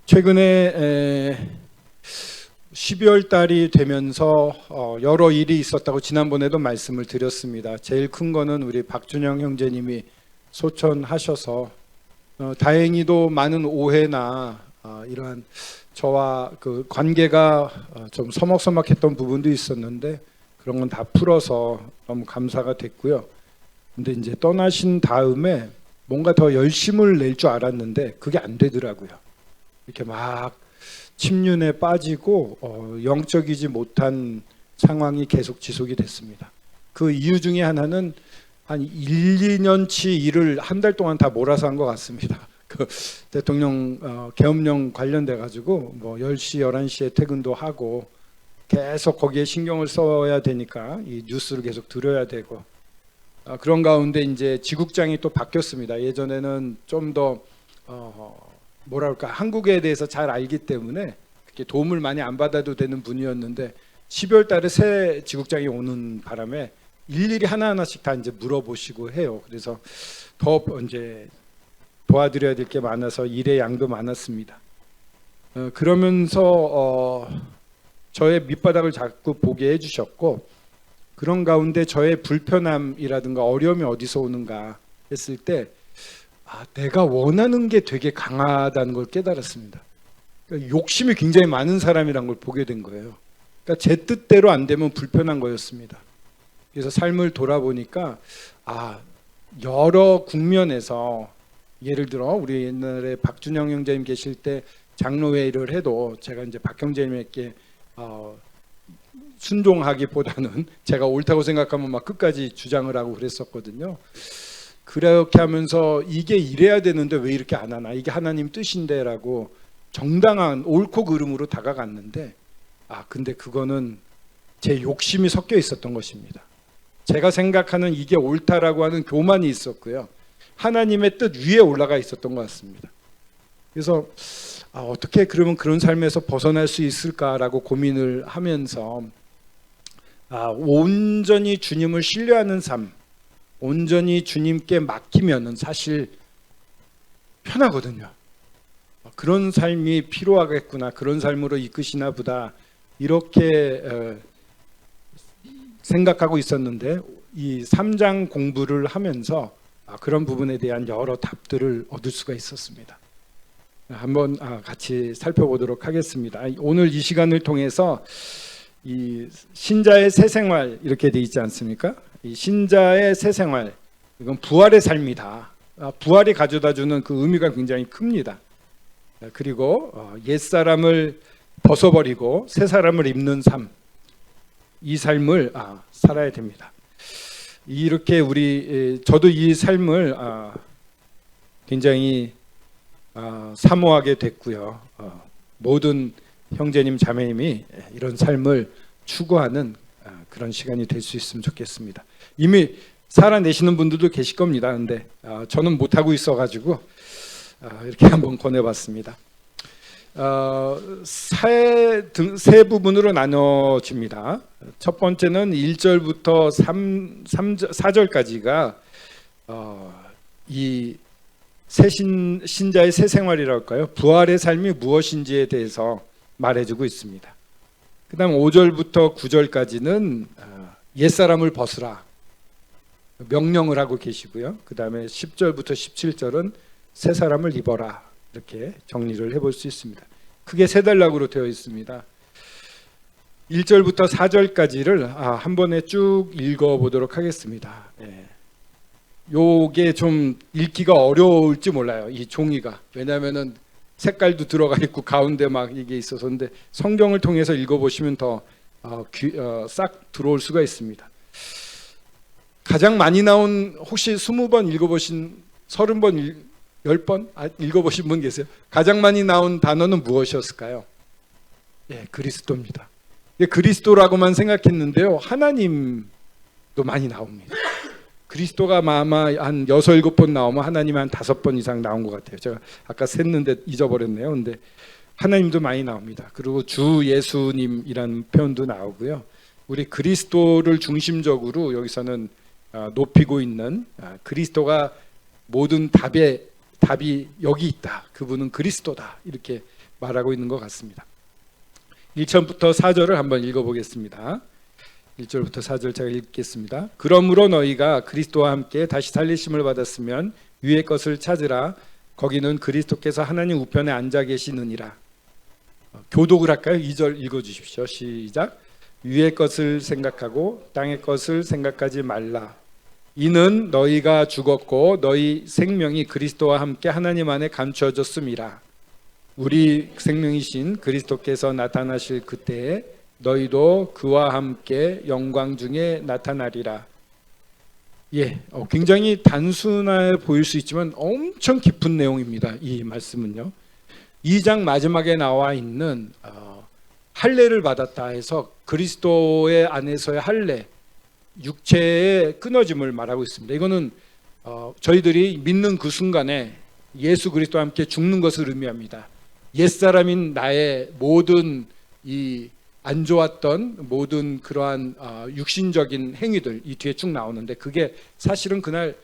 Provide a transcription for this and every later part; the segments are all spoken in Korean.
최근에 12월 달이 되면서 여러 일이 있었다고 지난번에도 말씀을 드렸습니다. 제일 큰 거는 우리 박준영 형제님이 소천하셔서 다행히도 많은 오해나 이러한 저와 그 관계가 좀 서먹서먹했던 부분도 있었는데 그런 건 다 풀어서 너무 감사가 됐고요. 근데 이제 떠나신 다음에 뭔가 더 열심을 낼 줄 알았는데 그게 안 되더라고요. 이렇게 막 침륜에 빠지고 영적이지 못한 상황이 계속 지속이 됐습니다. 그 이유 중에 하나는 한 1, 2년치 일을 한 달 동안 다 몰아서 한 것 같습니다. 그 대통령 계엄령 관련돼 가지고 뭐 10시, 11시에 퇴근도 하고 계속 거기에 신경을 써야 되니까 이 뉴스를 계속 들어야 되고 그런 가운데 이제 지국장이 또 바뀌었습니다. 예전에는 좀 더 뭐랄까 한국에 대해서 잘 알기 때문에 그렇게 도움을 많이 안 받아도 되는 분이었는데 12월 달에 새 지국장이 오는 바람에 일일이 하나하나씩 다 이제 물어보시고 해요. 그래서 더 이제 도와드려야 될 게 많아서 일의 양도 많았습니다. 그러면서 저의 밑바닥을 자꾸 보게 해주셨고 그런 가운데 저의 불편함이라든가 어려움이 어디서 오는가 했을 때 내가 원하는 게 되게 강하다는 걸 깨달았습니다. 그러니까 욕심이 굉장히 많은 사람이란 걸 보게 된 거예요. 그러니까 제 뜻대로 안 되면 불편한 거였습니다. 그래서 삶을 돌아보니까 여러 국면에서 예를 들어 우리 옛날에 박준영 형제님 계실 때 장로회의를 해도 제가 이제 박 형제님에게 순종하기보다는 제가 옳다고 생각하면 막 끝까지 주장을 하고 그랬었거든요. 그렇게 하면서 이게 이래야 되는데 왜 이렇게 안 하나, 이게 하나님 뜻인데 라고 정당한 옳고 그름으로 다가갔는데 근데 그거는 제 욕심이 섞여 있었던 것입니다. 제가 생각하는 이게 옳다라고 하는 교만이 있었고요, 하나님의 뜻 위에 올라가 있었던 것 같습니다. 그래서 어떻게 그러면 그런 삶에서 벗어날 수 있을까라고 고민을 하면서 온전히 주님을 신뢰하는 삶, 온전히 주님께 맡기면은 사실 편하거든요. 그런 삶이 필요하겠구나, 그런 삶으로 이끄시나 보다 이렇게 생각하고 있었는데 이 3장 공부를 하면서 그런 부분에 대한 여러 답들을 얻을 수가 있었습니다. 한번 같이 살펴보도록 하겠습니다. 오늘 이 시간을 통해서 이 신자의 새 생활 이렇게 돼 있지 않습니까? 이 신자의 새 생활, 이건 부활의 삶이다. 부활이 가져다주는 그 의미가 굉장히 큽니다. 그리고 옛사람을 벗어버리고 새 사람을 입는 삶, 이 삶을 살아야 됩니다. 이렇게 저도 이 삶을 굉장히 사모하게 됐고요. 모든 형제님 자매님이 이런 삶을 추구하는 그런 시간이 될 수 있으면 좋겠습니다. 이미 살아내시는 분들도 계실 겁니다. 근데 저는 못하고 있어가지고 이렇게 한번 권해봤습니다. 세 부분으로 나눠집니다. 첫 번째는 1절부터 4절까지가 이 신자의 새 생활이라고 할까요? 부활의 삶이 무엇인지에 대해서 말해주고 있습니다. 그 다음 5절부터 9절까지는 옛사람을 벗으라 명령을 하고 계시고요. 그 다음에 10절부터 17절은 새 사람을 입어라, 이렇게 정리를 해볼 수 있습니다. 크게 세 단락으로 되어 있습니다. 1절부터 4절까지를 한 번에 쭉 읽어보도록 하겠습니다. 요게 좀 읽기가 어려울지 몰라요, 이 종이가. 왜냐하면은 색깔도 들어가 있고 가운데 막 이게 있어서. 근데 성경을 통해서 읽어보시면 더 싹 들어올 수가 있습니다. 가장 많이 나온, 혹시 20번 읽어보신, 30번, 10번 읽어보신 분 계세요? 가장 많이 나온 단어는 무엇이었을까요? 그리스도입니다. 그리스도라고만 생각했는데요, 하나님도 많이 나옵니다. 그리스도가 아마 한 6, 7번 나오면 하나님이 한 5번 이상 나온 것 같아요. 제가 아까 셌는데 잊어버렸네요. 근데 하나님도 많이 나옵니다. 그리고 주 예수님이라는 표현도 나오고요. 우리 그리스도를 중심적으로 여기서는 높이고 있는, 그리스도가 모든 답이 여기 있다, 그분은 그리스도다, 이렇게 말하고 있는 것 같습니다. 1절부터 4절을 한번 읽어보겠습니다. 1절부터 4절 제가 읽겠습니다. 그러므로 너희가 그리스도와 함께 다시 살리심을 받았으면 위의 것을 찾으라. 거기는 그리스도께서 하나님 우편에 앉아 계시느니라. 교독을 할까요? 2절 읽어주십시오. 시작. 위의 것을 생각하고 땅의 것을 생각하지 말라. 이는 너희가 죽었고 너희 생명이 그리스도와 함께 하나님 안에 감추어졌음이라. 우리 생명이신 그리스도께서 나타나실 그때에 너희도 그와 함께 영광 중에 나타나리라. 굉장히 단순해 보일 수 있지만 엄청 깊은 내용입니다. 이 말씀은요. 2장 마지막에 나와 있는 할례를 받았다 해서 그리스도의 안에서의 할례, 육체의 끊어짐을 말하고 있습니다. 이거는 저희들이 믿는 그 순간에 예수 그리스도와 함께 죽는 것을 의미합니다. 옛사람인 나의 모든 이 안 좋았던 모든 그러한 육신적인 행위들 이 뒤에 쭉 나오는데 그게 사실은 그날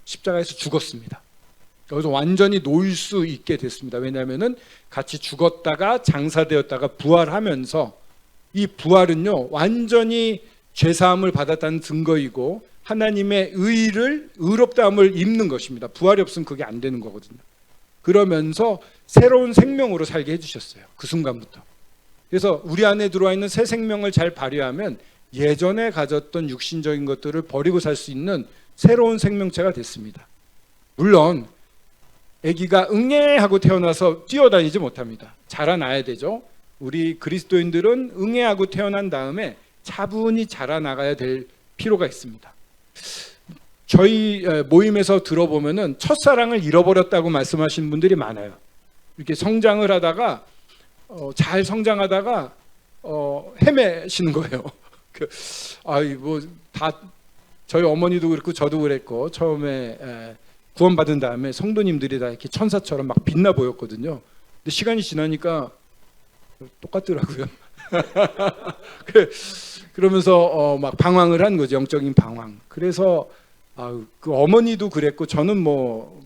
십자가에서 죽었습니다. 여기서 완전히 놓일 수 있게 됐습니다. 왜냐하면은 같이 죽었다가 장사되었다가 부활하면서 이 부활은요 완전히 죄사함을 받았다는 증거이고 하나님의 의롭다함을 입는 것입니다. 부활이 없으면 그게 안 되는 거거든요. 그러면서 새로운 생명으로 살게 해주셨어요. 그 순간부터. 그래서 우리 안에 들어와 있는 새 생명을 잘 발휘하면 예전에 가졌던 육신적인 것들을 버리고 살 수 있는 새로운 생명체가 됐습니다. 물론 아기가 응애하고 태어나서 뛰어다니지 못합니다. 자라나야 되죠. 우리 그리스도인들은 응애하고 태어난 다음에 차분히 자라나가야 될 필요가 있습니다. 저희 모임에서 들어보면은 첫사랑을 잃어버렸다고 말씀하시는 분들이 많아요. 이렇게 성장을 하다가 잘 성장하다가 헤매시는 거예요. 다 저희 어머니도 그렇고 저도 그랬고 처음에 구원받은 다음에 성도님들이 다 이렇게 천사처럼 막 빛나 보였거든요. 근데 시간이 지나니까 똑같더라고요. 그러면서 막 방황을 한 거죠. 영적인 방황. 그래서 그 어머니도 그랬고 저는 뭐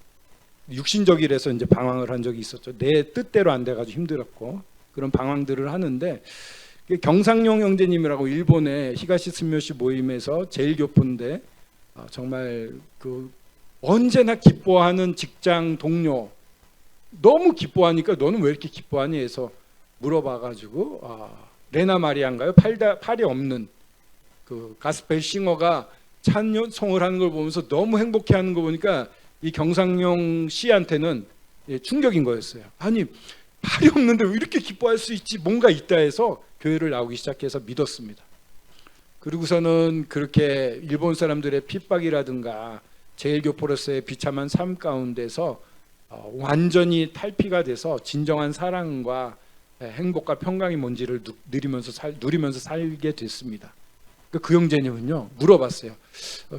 육신적이라서 이제 방황을 한 적이 있었죠. 내 뜻대로 안 돼가지고 힘들었고 그런 방황들을 하는데 경상용 형제님이라고 일본의 히가시 스미요시 모임에서 제일 교포인데 정말 그 언제나 기뻐하는 직장 동료 너무 기뻐하니까 너는 왜 이렇게 기뻐하니 해서 물어봐가지고 레나 마리아인가요? 팔이 없는 그 가스펠 싱어가 찬송을 하는 걸 보면서 너무 행복해하는 거 보니까 이 경상용 씨한테는 충격인 거였어요. 아니 팔이 없는데 왜 이렇게 기뻐할 수 있지? 뭔가 있다 해서 교회를 나오기 시작해서 믿었습니다. 그리고서는 그렇게 일본 사람들의 핍박이라든가 제일교포로서의 비참한 삶 가운데서 완전히 탈피가 돼서 진정한 사랑과 행복과 평강이 뭔지를 누리면서 살게 됐습니다. 그 형제님은요 물어봤어요.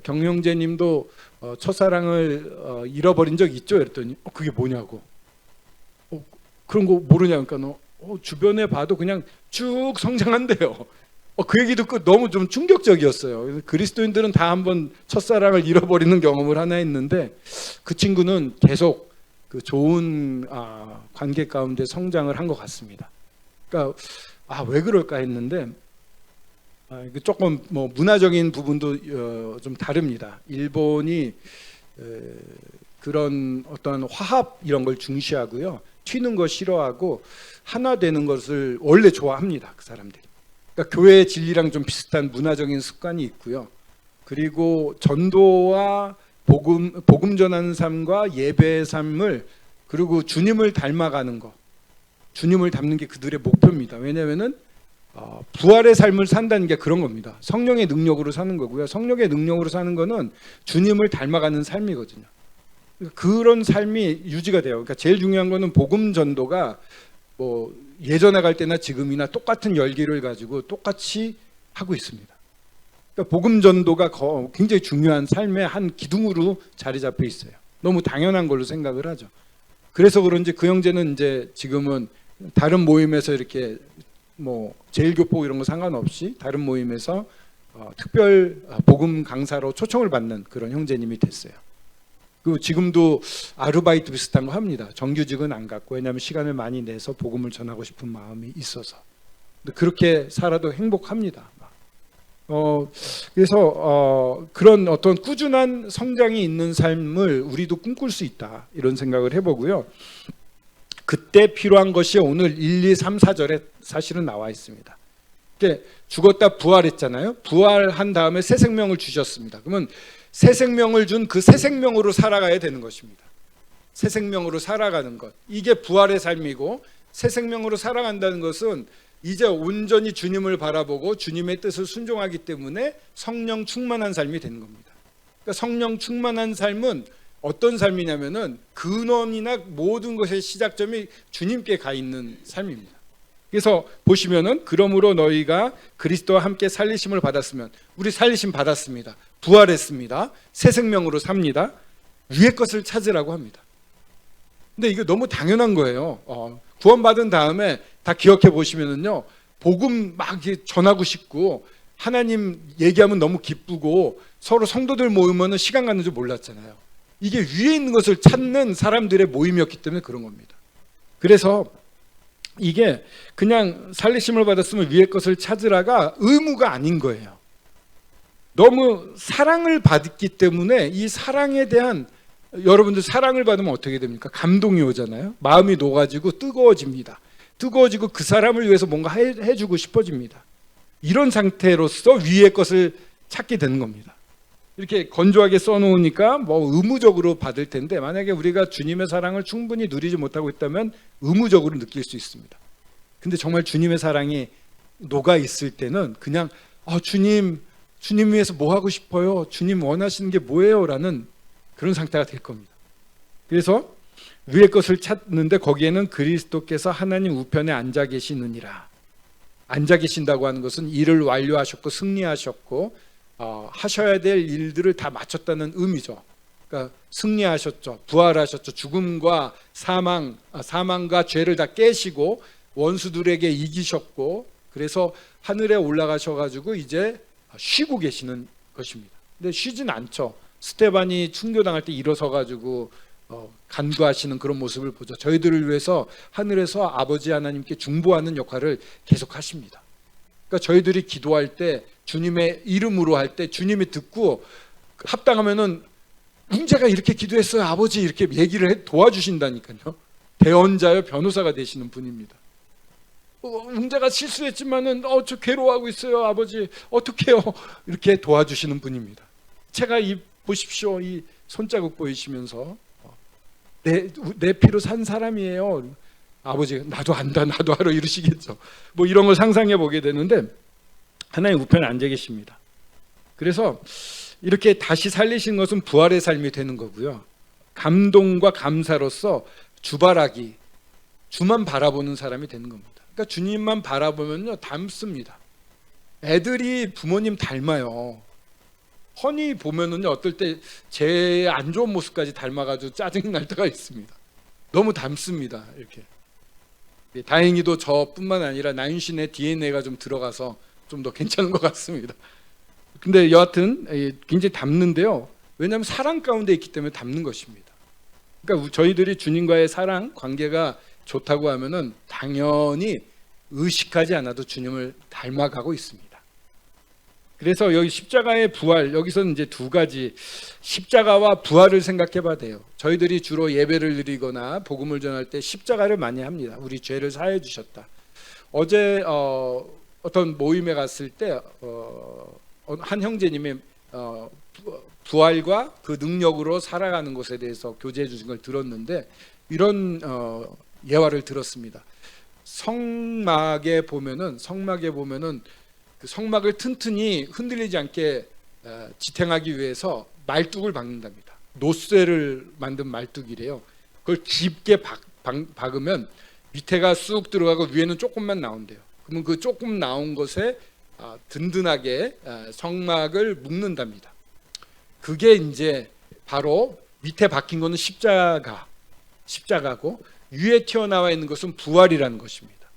경형제님도 첫사랑을 잃어버린 적 있죠? 그랬더니 그게 뭐냐고. 그런 거 모르냐? 그러니까 주변에 봐도 그냥 쭉 성장한대요. 그 얘기 듣고 너무 좀 충격적이었어요. 그리스도인들은 다 한번 첫사랑을 잃어버리는 경험을 하나 했는데 그 친구는 계속 그 좋은 관계 가운데 성장을 한 것 같습니다. 그러니까 왜 그럴까 했는데 조금 뭐 문화적인 부분도 좀 다릅니다. 일본이 그런 어떤 화합 이런 걸 중시하고요. 튀는 거 싫어하고 하나 되는 것을 원래 좋아합니다. 그 사람들이. 그러니까 교회의 진리랑 좀 비슷한 문화적인 습관이 있고요. 그리고 전도와 복음 전하는 삶과 예배의 삶을 그리고 주님을 닮아가는 거, 주님을 닮는 게 그들의 목표입니다. 왜냐하면은 부활의 삶을 산다는 게 그런 겁니다. 성령의 능력으로 사는 거고요. 성령의 능력으로 사는 거는 주님을 닮아가는 삶이거든요. 그런 삶이 유지가 돼요. 그러니까 제일 중요한 거는 복음 전도가 뭐 예전에 갈 때나 지금이나 똑같은 열기를 가지고 똑같이 하고 있습니다. 그러니까 복음 전도가 굉장히 중요한 삶의 한 기둥으로 자리 잡혀 있어요. 너무 당연한 걸로 생각을 하죠. 그래서 그런지 그 형제는 이제 지금은 다른 모임에서 이렇게 뭐 제일교포 이런 거 상관없이 다른 모임에서 특별 복음 강사로 초청을 받는 그런 형제님이 됐어요. 그 지금도 아르바이트 비슷한 거 합니다. 정규직은 안 갖고, 왜냐하면 시간을 많이 내서 복음을 전하고 싶은 마음이 있어서. 근데 그렇게 살아도 행복합니다. 그래서 그런 어떤 꾸준한 성장이 있는 삶을 우리도 꿈꿀 수 있다, 이런 생각을 해보고요. 그때 필요한 것이 오늘 1, 2, 3, 4절에 사실은 나와 있습니다. 죽었다 부활했잖아요. 부활한 다음에 새 생명을 주셨습니다. 그러면 새 생명을 준 그 새 생명으로 살아가야 되는 것입니다. 새 생명으로 살아가는 것, 이게 부활의 삶이고, 새 생명으로 살아간다는 것은 이제 온전히 주님을 바라보고 주님의 뜻을 순종하기 때문에 성령 충만한 삶이 되는 겁니다. 그러니까 성령 충만한 삶은 어떤 삶이냐면은 근원이나 모든 것의 시작점이 주님께 가 있는 삶입니다. 그래서 보시면은 그러므로 너희가 그리스도와 함께 살리심을 받았으면, 우리 살리심 받았습니다. 부활했습니다. 새 생명으로 삽니다. 위의 것을 찾으라고 합니다. 근데 이거 너무 당연한 거예요. 구원받은 다음에 다 기억해 보시면은요, 복음 막 전하고 싶고 하나님 얘기하면 너무 기쁘고 서로 성도들 모이면은 시간 가는 줄 몰랐잖아요. 이게 위에 있는 것을 찾는 사람들의 모임이었기 때문에 그런 겁니다. 그래서 이게 그냥 살리심을 받았으면 위의 것을 찾으라가 의무가 아닌 거예요. 너무 사랑을 받기 때문에 이 사랑에 대한, 여러분들 사랑을 받으면 어떻게 됩니까? 감동이 오잖아요. 마음이 녹아지고 뜨거워집니다. 뜨거워지고 그 사람을 위해서 뭔가 해주고 싶어집니다. 이런 상태로서 위의 것을 찾게 되는 겁니다. 이렇게 건조하게 써놓으니까 뭐 의무적으로 받을 텐데, 만약에 우리가 주님의 사랑을 충분히 누리지 못하고 있다면 의무적으로 느낄 수 있습니다. 근데 정말 주님의 사랑이 녹아 있을 때는 그냥 주님 위해서 뭐 하고 싶어요? 주님 원하시는 게 뭐예요? 라는 그런 상태가 될 겁니다. 그래서 위의 것을 찾는데 거기에는 그리스도께서 하나님 우편에 앉아 계시느니라. 앉아 계신다고 하는 것은 일을 완료하셨고 승리하셨고 하셔야 될 일들을 다 마쳤다는 의미죠. 그러니까 승리하셨죠. 부활하셨죠. 죽음과 사망과 죄를 다 깨시고 원수들에게 이기셨고, 그래서 하늘에 올라가셔가지고 이제 쉬고 계시는 것입니다. 근데 쉬진 않죠. 스테반이 순교당할 때 일어서가지고 간구하시는 그런 모습을 보죠. 저희들을 위해서 하늘에서 아버지 하나님께 중보하는 역할을 계속 하십니다. 그러니까 저희들이 기도할 때, 주님의 이름으로 할 때 주님이 듣고 합당하면은 문제가 이렇게 기도했어요 아버지, 이렇게 얘기를 도와주신다니까요. 대언자요, 변호사가 되시는 분입니다. 문제가 실수했지만은 저 괴로워하고 있어요 아버지, 어떡해요, 이렇게 도와주시는 분입니다. 제가 보십시오, 이 손자국 보이시면서 내 피로 산 사람이에요. 아버지가 나도 안다, 나도 알아, 이러시겠죠. 뭐 이런 걸 상상해 보게 되는데 하나님 우편에 앉아 계십니다. 그래서 이렇게 다시 살리신 것은 부활의 삶이 되는 거고요. 감동과 감사로서 주바라기, 주만 바라보는 사람이 되는 겁니다. 그러니까 주님만 바라보면요 닮습니다. 애들이 부모님 닮아요. 허니 보면은요 어떨 때 제 안 좋은 모습까지 닮아가지고 짜증 날 때가 있습니다. 너무 닮습니다. 이렇게. 다행히도 저뿐만 아니라 나윤신의 DNA가 좀 들어가서 좀 더 괜찮은 것 같습니다. 근데 여하튼 굉장히 닮는데요. 왜냐하면 사랑 가운데 있기 때문에 닮는 것입니다. 그러니까 저희들이 주님과의 사랑 관계가 좋다고 하면은 당연히 의식하지 않아도 주님을 닮아가고 있습니다. 그래서 여기 십자가의 부활, 여기서는 이제 두 가지, 십자가와 부활을 생각해 봐야 돼요. 저희들이 주로 예배를 드리거나 복음을 전할 때 십자가를 많이 합니다. 우리 죄를 사해 주셨다. 어제 어떤 모임에 갔을 때 한 형제님이 부활과 그 능력으로 살아가는 것에 대해서 교제해 주신 걸 들었는데, 이런 예화를 들었습니다. 성막에 보면은 그 성막을 튼튼히 흔들리지 않게 지탱하기 위해서 말뚝을 박는답니다. 노쇠를 만든 말뚝이래요. 그걸 깊게 박으면 밑에가 쑥 들어가고 위에는 조금만 나온대요. 그러면 그 조금 나온 것에 든든하게 성막을 묶는답니다. 그게 이제 바로 밑에 박힌 거는 십자가고 위에 튀어나와 있는 것은 부활이라는 것입니다.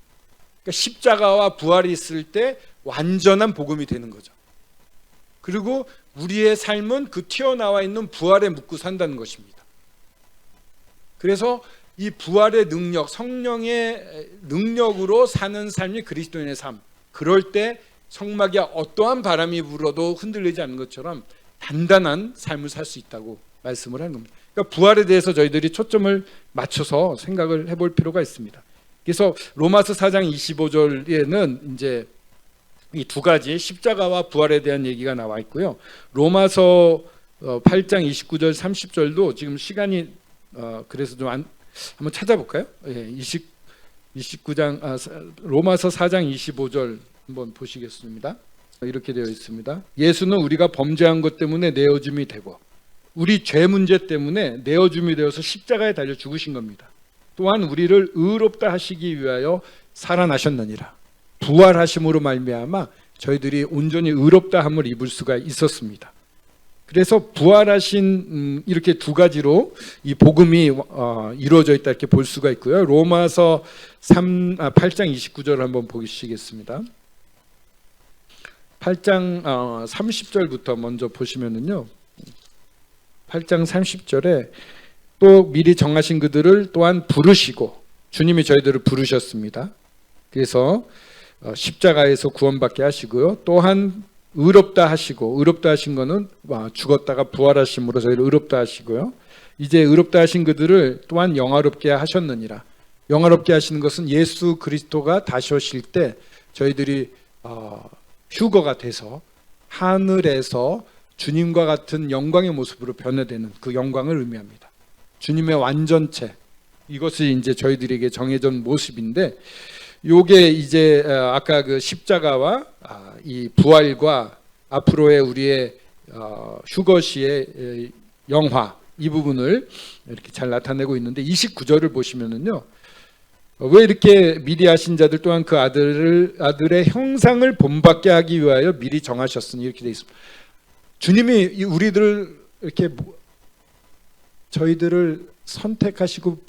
그러니까 십자가와 부활이 있을 때 완전한 복음이 되는 거죠. 그리고 우리의 삶은 그 튀어나와 있는 부활에 묻고 산다는 것입니다. 그래서 이 부활의 능력, 성령의 능력으로 사는 삶이 그리스도인의 삶. 그럴 때 성막이 어떠한 바람이 불어도 흔들리지 않는 것처럼 단단한 삶을 살 수 있다고 말씀을 하는 겁니다. 그러니까 부활에 대해서 저희들이 초점을 맞춰서 생각을 해볼 필요가 있습니다. 그래서 로마서 4장 25절에는 이제 이 두 가지 십자가와 부활에 대한 얘기가 나와 있고요. 로마서 8장 29절 30절도 지금 시간이 그래서 좀 한번 찾아볼까요? 예, 29장 로마서 4장 25절 한번 보시겠습니다. 이렇게 되어 있습니다. 예수는 우리가 범죄한 것 때문에 내어줌이 되고 우리 죄 문제 때문에 내어줌이 되어서 십자가에 달려 죽으신 겁니다. 또한 우리를 의롭다 하시기 위하여 살아나셨느니라. 부활하심으로 말미암아 저희들이 온전히 의롭다함을 입을 수가 있었습니다. 그래서 부활하신 이렇게 두 가지로 이 복음이 이루어져 있다 이렇게 볼 수가 있고요. 로마서 8장 29절을 한번 보시겠습니다. 8장 30절부터 먼저 보시면은요. 8장 30절에 또 미리 정하신 그들을 또한 부르시고 주님이 저희들을 부르셨습니다. 그래서 십자가에서 구원받게 하시고요. 또한 의롭다 하시고, 의롭다 하신 거는 죽었다가 부활하심으로 저희를 의롭다 하시고요. 이제 의롭다 하신 그들을 또한 영화롭게 하셨느니라. 영화롭게 하시는 것은 예수 그리스도가 다시 오실 때 저희들이 휴거가 돼서 하늘에서 주님과 같은 영광의 모습으로 변화되는 그 영광을 의미합니다. 주님의 완전체, 이것이 이제 저희들에게 정해진 모습인데, 요게 이제 아까 그 십자가와 이 부활과 앞으로의 우리의 휴거시의 영화, 이 부분을 이렇게 잘 나타내고 있는데 29절을 보시면은요, 왜 이렇게 미리 하신 자들 또한 그 아들의 형상을 본받게 하기 위하여 미리 정하셨으니 이렇게 되어 있습니다. 주님이 우리들을 이렇게 저희들을 선택하시고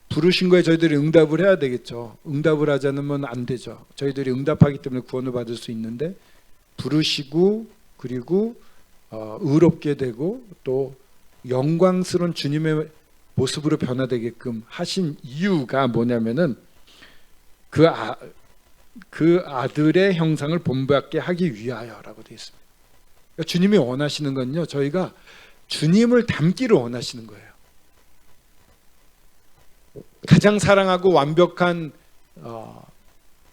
부르신 거에 저희들이 응답을 해야 되겠죠. 응답을 하지 않으면 안 되죠. 저희들이 응답하기 때문에 구원을 받을 수 있는데, 부르시고 그리고 의롭게 되고 또 영광스러운 주님의 모습으로 변화되게끔 하신 이유가 뭐냐면은 그 아들의 형상을 본받게 하기 위하여라고 되어 있습니다. 그러니까 주님이 원하시는 건요, 저희가 주님을 닮기를 원하시는 거예요. 가장 사랑하고 완벽한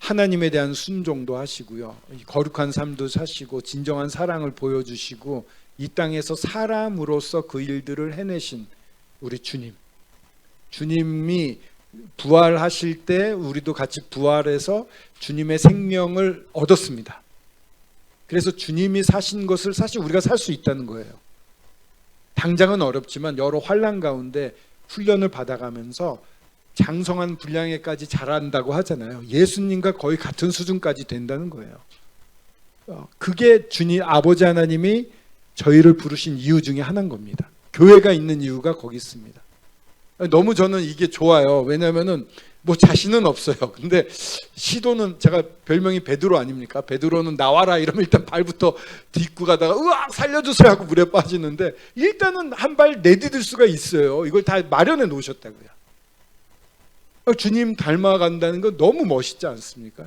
하나님에 대한 순종도 하시고요, 거룩한 삶도 사시고 진정한 사랑을 보여주시고 이 땅에서 사람으로서 그 일들을 해내신 우리 주님이 부활하실 때 우리도 같이 부활해서 주님의 생명을 얻었습니다. 그래서 주님이 사신 것을 사실 우리가 살 수 있다는 거예요. 당장은 어렵지만 여러 환난 가운데 훈련을 받아가면서 장성한 분량에까지 자란다고 하잖아요. 예수님과 거의 같은 수준까지 된다는 거예요. 그게 주님 아버지 하나님이 저희를 부르신 이유 중에 하나인 겁니다. 교회가 있는 이유가 거기 있습니다. 너무 저는 이게 좋아요. 왜냐하면은 뭐 자신은 없어요. 근데 시도는, 제가 별명이 베드로 아닙니까? 베드로는 나와라 이러면 일단 발부터 딛고 가다가 으악 살려주세요 하고 물에 빠지는데, 일단은 한 발 내디딜 수가 있어요. 이걸 다 마련해 놓으셨다고요. 주님 닮아간다는 건 너무 멋있지 않습니까?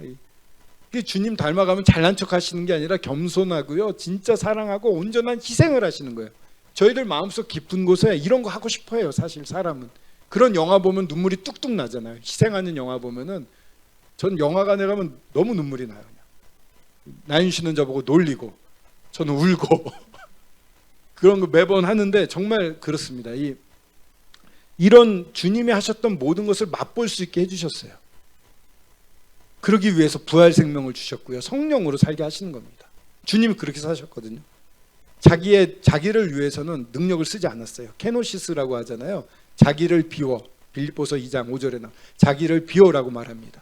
주님 닮아가면 잘난 척 하시는 게 아니라 겸손하고요, 진짜 사랑하고 온전한 희생을 하시는 거예요. 저희들 마음속 깊은 곳에 이런 거 하고 싶어 해요. 사실 사람은 그런 영화 보면 눈물이 뚝뚝 나잖아요. 희생하는 영화 보면은, 전 영화관에 가면 너무 눈물이 나요. 나윤 씨는 저보고 놀리고 저는 울고 그런 거 매번 하는데 정말 그렇습니다. 이런 주님이 하셨던 모든 것을 맛볼 수 있게 해주셨어요. 그러기 위해서 부활 생명을 주셨고요, 성령으로 살게 하시는 겁니다. 주님이 그렇게 사셨거든요. 자기를 위해서는 능력을 쓰지 않았어요. 케노시스라고 하잖아요. 자기를 비워, 빌립보서 2장 5절에 나와 자기를 비워라고 말합니다.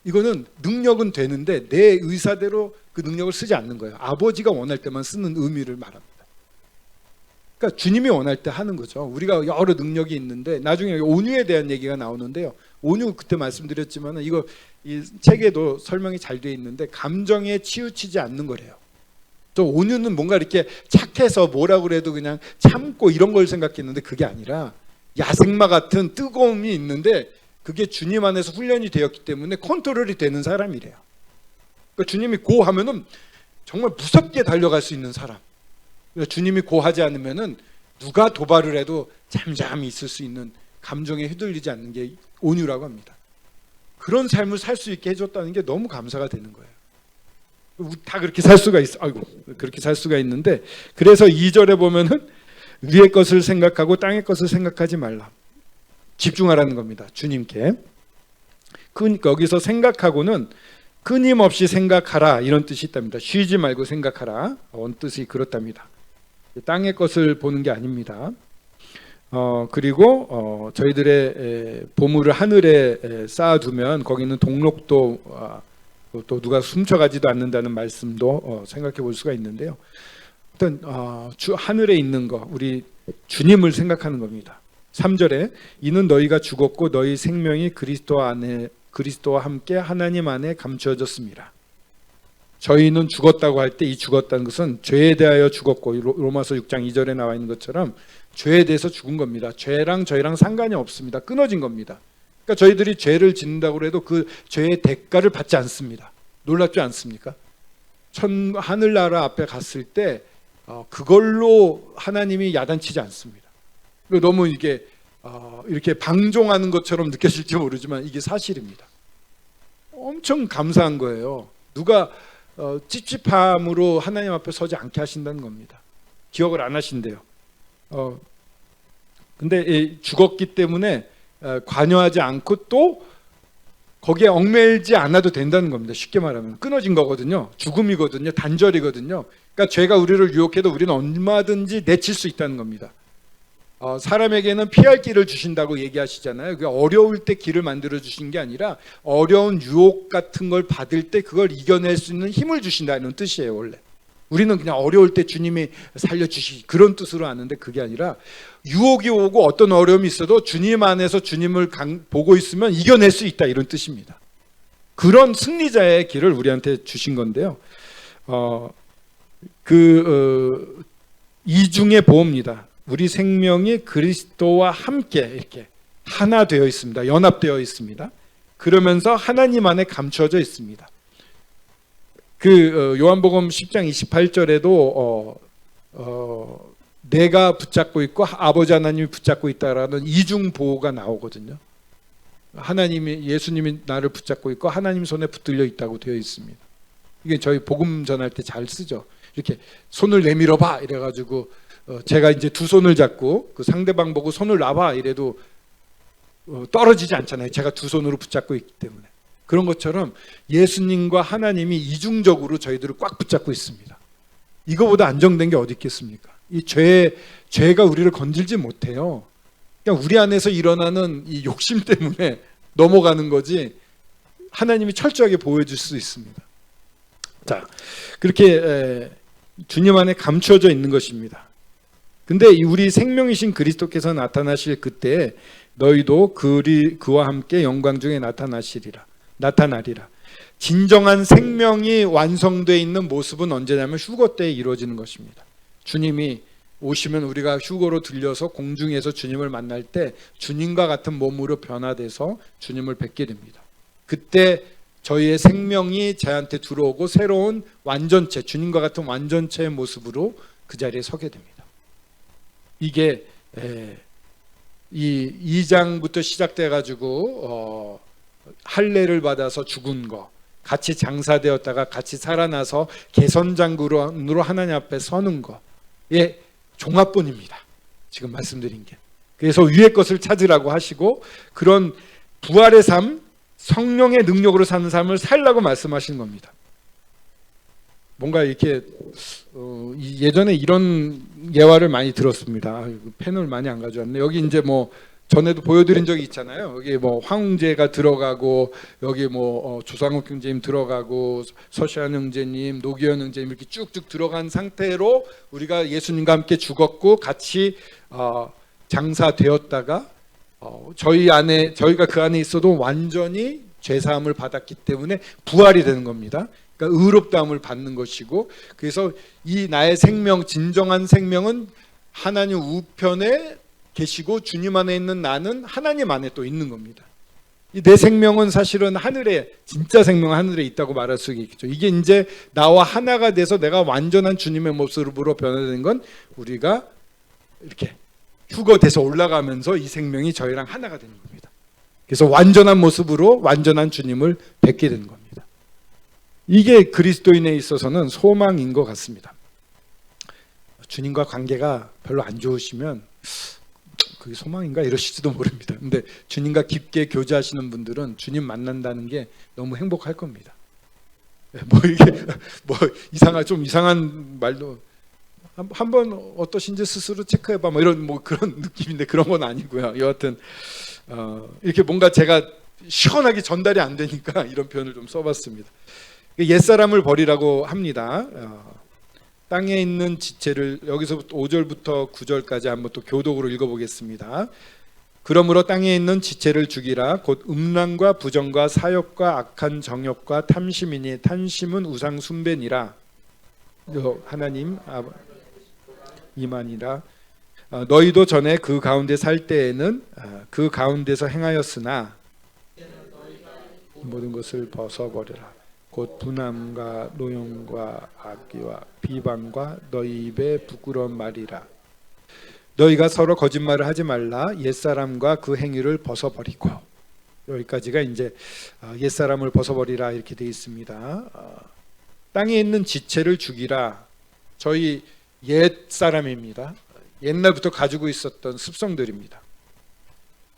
이거는 능력은 되는데 내 의사대로 그 능력을 쓰지 않는 거예요. 아버지가 원할 때만 쓰는 의미를 말합니다. 그러니까 주님이 원할 때 하는 거죠. 우리가 여러 능력이 있는데, 나중에 온유에 대한 얘기가 나오는데요, 온유 그때 말씀드렸지만 이 책에도 설명이 잘 되어 있는데, 감정에 치우치지 않는 거래요. 또 온유는 뭔가 이렇게 착해서 뭐라고 그래도 그냥 참고 이런 걸 생각했는데, 그게 아니라 야생마 같은 뜨거움이 있는데 그게 주님 안에서 훈련이 되었기 때문에 컨트롤이 되는 사람이래요. 그러니까 주님이 고 하면은 정말 무섭게 달려갈 수 있는 사람. 그러니까 주님이 고 하지 않으면은 누가 도발을 해도 잠잠히 있을 수 있는, 감정에 휘둘리지 않는 게 온유라고 합니다. 그런 삶을 살 수 있게 해줬다는 게 너무 감사가 되는 거예요. 다 그렇게 살 수가 있어. 아이고, 그렇게 살 수가 있는데, 그래서 2절에 보면은 위의 것을 생각하고 땅의 것을 생각하지 말라. 집중하라는 겁니다. 주님께. 여기서 생각하고는 끊임없이 생각하라 이런 뜻이 있답니다. 쉬지 말고 생각하라. 뜻이 그렇답니다. 땅의 것을 보는 게 아닙니다. 그리고 저희들의 보물을 하늘에 쌓아두면 거기는 동록도 또 누가 훔쳐가지도 않는다는 말씀도 생각해 볼 수가 있는데요. 일단 하늘에 있는 거, 우리 주님을 생각하는 겁니다. 3절에 이는 너희가 죽었고 너희 생명이 그리스도와 함께 하나님 안에 감추어졌습니다. 저희는 죽었다고 할 때 이 죽었다는 것은 죄에 대하여 죽었고, 로마서 6장 2절에 나와 있는 것처럼 죄에 대해서 죽은 겁니다. 죄랑 저희랑 상관이 없습니다. 끊어진 겁니다. 그러니까 저희들이 죄를 짓는다고 해도 그 죄의 대가를 받지 않습니다. 놀랍지 않습니까? 하늘나라 앞에 갔을 때 그걸로 하나님이 야단치지 않습니다. 너무 이게 이렇게 방종하는 것처럼 느껴질지 모르지만 이게 사실입니다. 엄청 감사한 거예요. 누가 찝찝함으로 하나님 앞에 서지 않게 하신다는 겁니다. 기억을 안 하신대요. 근데 죽었기 때문에 관여하지 않고 또 거기에 얽매이지 않아도 된다는 겁니다. 쉽게 말하면 끊어진 거거든요. 죽음이거든요. 단절이거든요. 그러니까 죄가 우리를 유혹해도 우리는 얼마든지 내칠 수 있다는 겁니다. 사람에게는 피할 길을 주신다고 얘기하시잖아요. 어려울 때 길을 만들어 주신 게 아니라 어려운 유혹 같은 걸 받을 때 그걸 이겨낼 수 있는 힘을 주신다는 뜻이에요. 원래 우리는 그냥 어려울 때 주님이 살려주시 그런 뜻으로 아는데, 그게 아니라 유혹이 오고 어떤 어려움이 있어도 주님 안에서 주님을 보고 있으면 이겨낼 수 있다, 이런 뜻입니다. 그런 승리자의 길을 우리한테 주신 건데요. 이중의 보호입니다. 우리 생명이 그리스도와 함께 이렇게 하나 되어 있습니다. 연합되어 있습니다. 그러면서 하나님 안에 감추어져 있습니다. 요한복음 10장 28절에도 내가 붙잡고 있고 아버지 하나님이 붙잡고 있다라는 이중 보호가 나오거든요. 예수님이 나를 붙잡고 있고 하나님 손에 붙들려 있다고 되어 있습니다. 이게 저희 복음 전할 때 잘 쓰죠. 이렇게 손을 내밀어 봐 이래가지고 제가 이제 두 손을 잡고 그 상대방 보고 손을 놔봐 이래도 떨어지지 않잖아요. 제가 두 손으로 붙잡고 있기 때문에. 그런 것처럼 예수님과 하나님이 이중적으로 저희들을 꽉 붙잡고 있습니다. 이거보다 안정된 게 어디 있겠습니까? 이 죄가 우리를 건들지 못해요. 그냥 우리 안에서 일어나는 이 욕심 때문에 넘어가는 거지, 하나님이 철저하게 보호해줄 수 있습니다. 자, 그렇게 주님 안에 감추어져 있는 것입니다. 근데 우리 생명이신 그리스도께서 나타나실 그때 너희도 그와 함께 영광 중에 나타나리라. 진정한 생명이 완성되어 있는 모습은 언제냐면 휴거 때에 이루어지는 것입니다. 주님이 오시면 우리가 휴거로 들려서 공중에서 주님을 만날 때 주님과 같은 몸으로 변화돼서 주님을 뵙게 됩니다. 그때 저희의 생명이 저한테 들어오고 새로운 완전체, 주님과 같은 완전체의 모습으로 그 자리에 서게 됩니다. 이게 이 2장부터 시작돼 가지고 할례를 받아서 죽은 거, 같이 장사되었다가 같이 살아나서 개선장군으로 하나님 앞에 서는 거의 종합본입니다. 지금 말씀드린 게. 그래서 위의 것을 찾으라고 하시고 그런 부활의 삶, 성령의 능력으로 사는 삶을 살라고 말씀하시는 겁니다. 뭔가 이렇게 예전에 이런 예화를 많이 들었습니다. 펜을 많이 안 가져왔네. 여기 이제 뭐 전에도 보여드린 적이 있잖아요. 여기 뭐 황웅재가 들어가고 여기 뭐 조상욱 형제님 들어가고 서시안 형제님, 노기현 형제님 이렇게 쭉쭉 들어간 상태로 우리가 예수님과 함께 죽었고 같이 장사되었다가 저희가 그 안에 있어도 완전히 죄사함을 받았기 때문에 부활이 되는 겁니다. 그러니까 의롭다함을 받는 것이고, 그래서 이 나의 생명, 진정한 생명은 하나님 우편에 계시고 주님 안에 있는 나는 하나님 안에 또 있는 겁니다. 이 내 생명은 사실은 하늘에, 진짜 생명은 하늘에 있다고 말할 수 있겠죠. 이게 이제 나와 하나가 돼서 내가 완전한 주님의 모습으로 변화되는 건 우리가 이렇게 휴거돼서 올라가면서 이 생명이 저희랑 하나가 되는 겁니다. 그래서 완전한 모습으로 완전한 주님을 뵙게 되는 겁니다. 이게 그리스도인에 있어서는 소망인 것 같습니다. 주님과 관계가 별로 안 좋으시면 그게 소망인가 이러실지도 모릅니다. 근데 주님과 깊게 교제하시는 분들은 주님 만난다는 게 너무 행복할 겁니다. 뭐 이게 좀 이상한 말도 한번 어떠신지 스스로 체크해봐 뭐 이런 뭐 그런 느낌인데 그런 건 아니고요. 여하튼 이렇게 뭔가 제가 시원하게 전달이 안 되니까 이런 표현을 좀 써봤습니다. 옛사람을 버리라고 합니다. 땅에 있는 지체를, 여기서부터 5절부터 9절까지 한번 또 교독으로 읽어보겠습니다. 그러므로 땅에 있는 지체를 죽이라. 곧 음란과 부정과 사욕과 악한 정욕과 탐심이니 탐심은 우상 숭배니라. 하나님 이만이라. 너희도 전에 그 가운데 살 때에는 그 가운데서 행하였으나 모든 것을 벗어버려라. 곧 분함과 노용과 악기와 비방과 너희 입에 부끄러운 말이라. 너희가 서로 거짓말을 하지 말라. 옛사람과 그 행위를 벗어버리고. 여기까지가 이제 옛사람을 벗어버리라 이렇게 되어 있습니다. 땅에 있는 지체를 죽이라. 저희 옛사람입니다. 옛날부터 가지고 있었던 습성들입니다.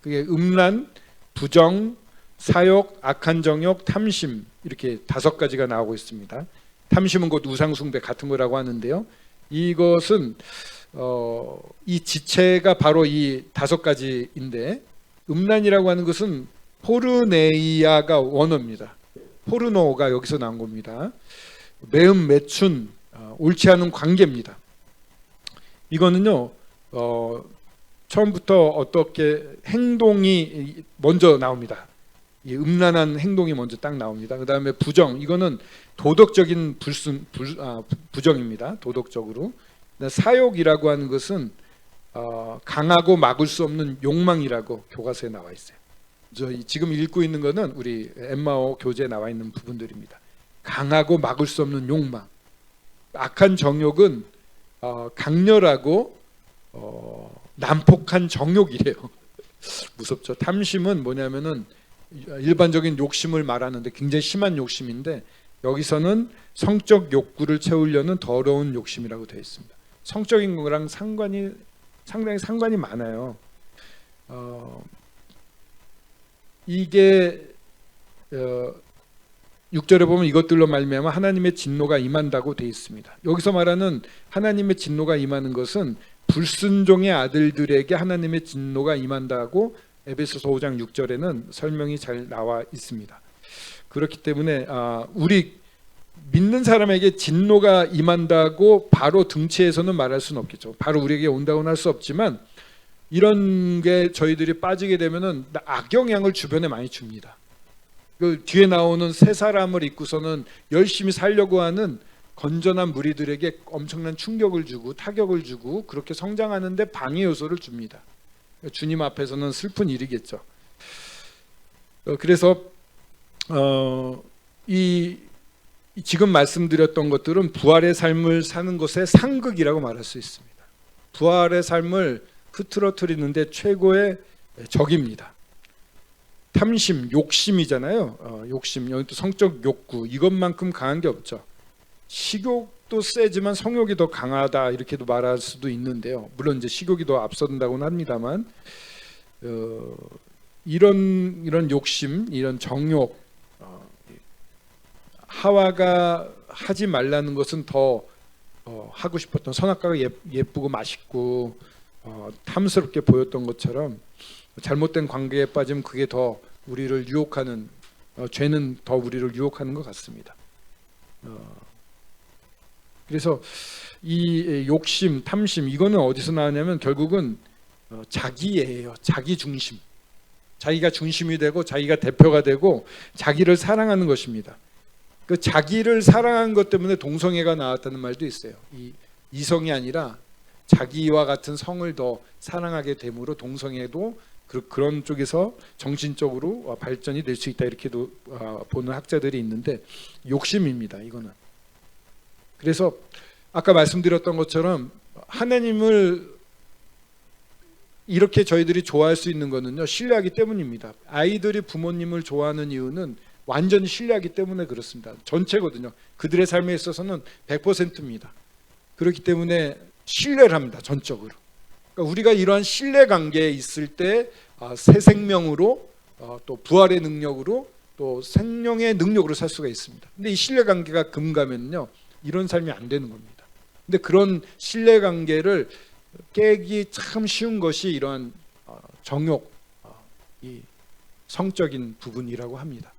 그게 음란, 부정, 사욕, 악한 정욕, 탐심, 이렇게 5가지가 나오고 있습니다. 탐심은 곧 우상숭배 같은 거라고 하는데요. 이것은 이 지체가 바로 이 5가지인데, 음란이라고 하는 것은 포르네이아가 원어입니다. 포르노가 여기서 나온 겁니다. 매음, 매춘, 옳지 않은 관계입니다. 이거는요, 처음부터 어떻게 행동이 먼저 나옵니다. 이 음란한 행동이 먼저 딱 나옵니다. 그 다음에 부정, 이거는 도덕적인 부정입니다. 도덕적으로. 사욕이라고 하는 것은 강하고 막을 수 없는 욕망이라고 교과서에 나와 있어요. 지금 읽고 있는 것은 우리 엠마오 교재에 나와 있는 부분들입니다. 강하고 막을 수 없는 욕망. 악한 정욕은 강렬하고 난폭한 정욕이래요. 무섭죠. 탐심은 뭐냐면은 일반적인 욕심을 말하는데 굉장히 심한 욕심인데, 여기서는 성적 욕구를 채우려는 더러운 욕심이라고 되어 있습니다. 성적인 거랑 상당히 상관이 많아요. 이게 6절에 보면 이것들로 말미암아 하나님의 진노가 임한다고 되어 있습니다. 여기서 말하는 하나님의 진노가 임하는 것은 불순종의 아들들에게 하나님의 진노가 임한다고 에베소서 5장 6절에는 설명이 잘 나와 있습니다. 그렇기 때문에 우리 믿는 사람에게 진노가 임한다고 바로 등치에서는 말할 수는 없겠죠. 바로 우리에게 온다고는 할 수 없지만, 이런 게 저희들이 빠지게 되면은 악영향을 주변에 많이 줍니다. 그 뒤에 나오는 새 사람을 입고서는 열심히 살려고 하는 건전한 무리들에게 엄청난 충격을 주고 타격을 주고 그렇게 성장하는데 방해 요소를 줍니다. 주님 앞에서는 슬픈 일이겠죠. 그래서 이 지금 말씀드렸던 것들은 부활의 삶을 사는 것의 상극이라고 말할 수 있습니다. 부활의 삶을 흐트러뜨리는데 최고의 적입니다. 탐심, 욕심이잖아요. 욕심, 여기 또 성적 욕구, 이것만큼 강한 게 없죠. 식욕도 세지만 성욕이 더 강하다 이렇게도 말할 수도 있는데요. 물론 이제 식욕이 더 앞선다고는 합니다만, 이런 욕심, 이런 정욕, 하와가 하지 말라는 것은 더 하고 싶었던, 선악과가 예쁘고 맛있고 탐스럽게 보였던 것처럼 잘못된 관계에 빠지면 그게 더 우리를 유혹하는, 죄는 더 우리를 유혹하는 것 같습니다. 그래서 이 욕심, 탐심, 이거는 어디서 나오냐면 결국은 자기예요. 자기 중심. 자기가 중심이 되고 자기가 대표가 되고 자기를 사랑하는 것입니다. 그 자기를 사랑하는 것 때문에 동성애가 나왔다는 말도 있어요. 이성이 아니라 자기와 같은 성을 더 사랑하게 됨으로 동성애도 그런 쪽에서 정신적으로 발전이 될 수 있다 이렇게도 보는 학자들이 있는데 욕심입니다. 이거는. 그래서 아까 말씀드렸던 것처럼 하나님을 이렇게 저희들이 좋아할 수 있는 거는요, 신뢰하기 때문입니다. 아이들이 부모님을 좋아하는 이유는 완전히 신뢰하기 때문에 그렇습니다. 전체거든요. 그들의 삶에 있어서는 100%입니다. 그렇기 때문에 신뢰를 합니다. 전적으로. 그러니까 우리가 이러한 신뢰 관계에 있을 때 새 생명으로 또 부활의 능력으로 또 생명의 능력으로 살 수가 있습니다. 근데 이 신뢰 관계가 금가면요, 이런 삶이 안 되는 겁니다. 근데 그런 신뢰 관계를 깨기 참 쉬운 것이 이러한 정욕, 이 성적인 부분이라고 합니다.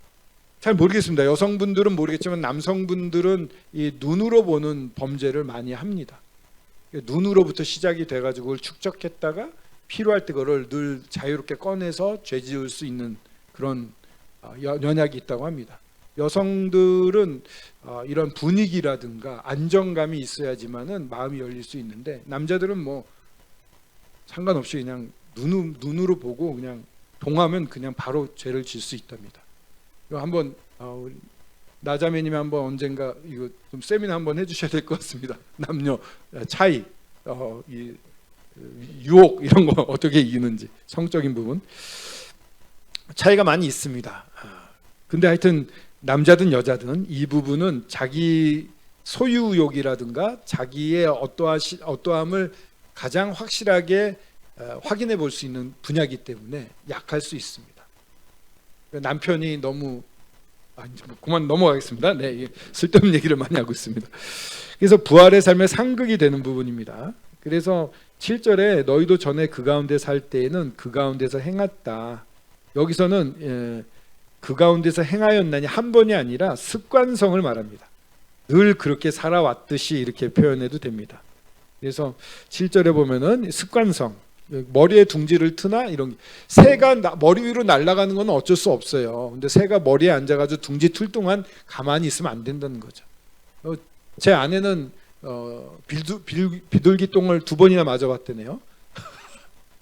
잘 모르겠습니다. 여성분들은 모르겠지만 남성분들은 이 눈으로 보는 범죄를 많이 합니다. 눈으로부터 시작이 돼가지고 그걸 축적했다가 필요할 때 그걸 늘 자유롭게 꺼내서 죄 지을 수 있는 그런 연약이 있다고 합니다. 여성들은 이런 분위기라든가 안정감이 있어야지만은 마음이 열릴 수 있는데 남자들은 뭐 상관없이 그냥 눈으로 보고 그냥 동하면 그냥 바로 죄를 질 수 있답니다. 이거 한번 나자매님이 한번 언젠가 이거 좀 세미나 한번 해주셔야 될 것 같습니다. 남녀 차이, 이 유혹 이런 거 어떻게 이기는지 성적인 부분 차이가 많이 있습니다. 근데 하여튼 남자든 여자든 이 부분은 자기 소유욕이라든가 자기의 어떠함을 가장 확실하게 확인해 볼 수 있는 분야이기 때문에 약할 수 있습니다. 남편이 너무 그만 넘어가겠습니다. 네, 쓸데없는 얘기를 많이 하고 있습니다. 그래서 부활의 삶의 상극이 되는 부분입니다. 그래서 7절에 너희도 전에 그 가운데 살 때에는 그 가운데서 행했다. 여기서는 그 가운데서 행하였나니 한 번이 아니라 습관성을 말합니다. 늘 그렇게 살아왔듯이 이렇게 표현해도 됩니다. 그래서 7절에 보면은 습관성, 머리에 둥지를 트나 이런 새가 머리 위로 날아가는 건 어쩔 수 없어요. 근데 새가 머리에 앉아가지고 둥지 틀 동안 가만히 있으면 안 된다는 거죠. 제 아내는 비둘기 똥을 2번이나 맞아봤대네요.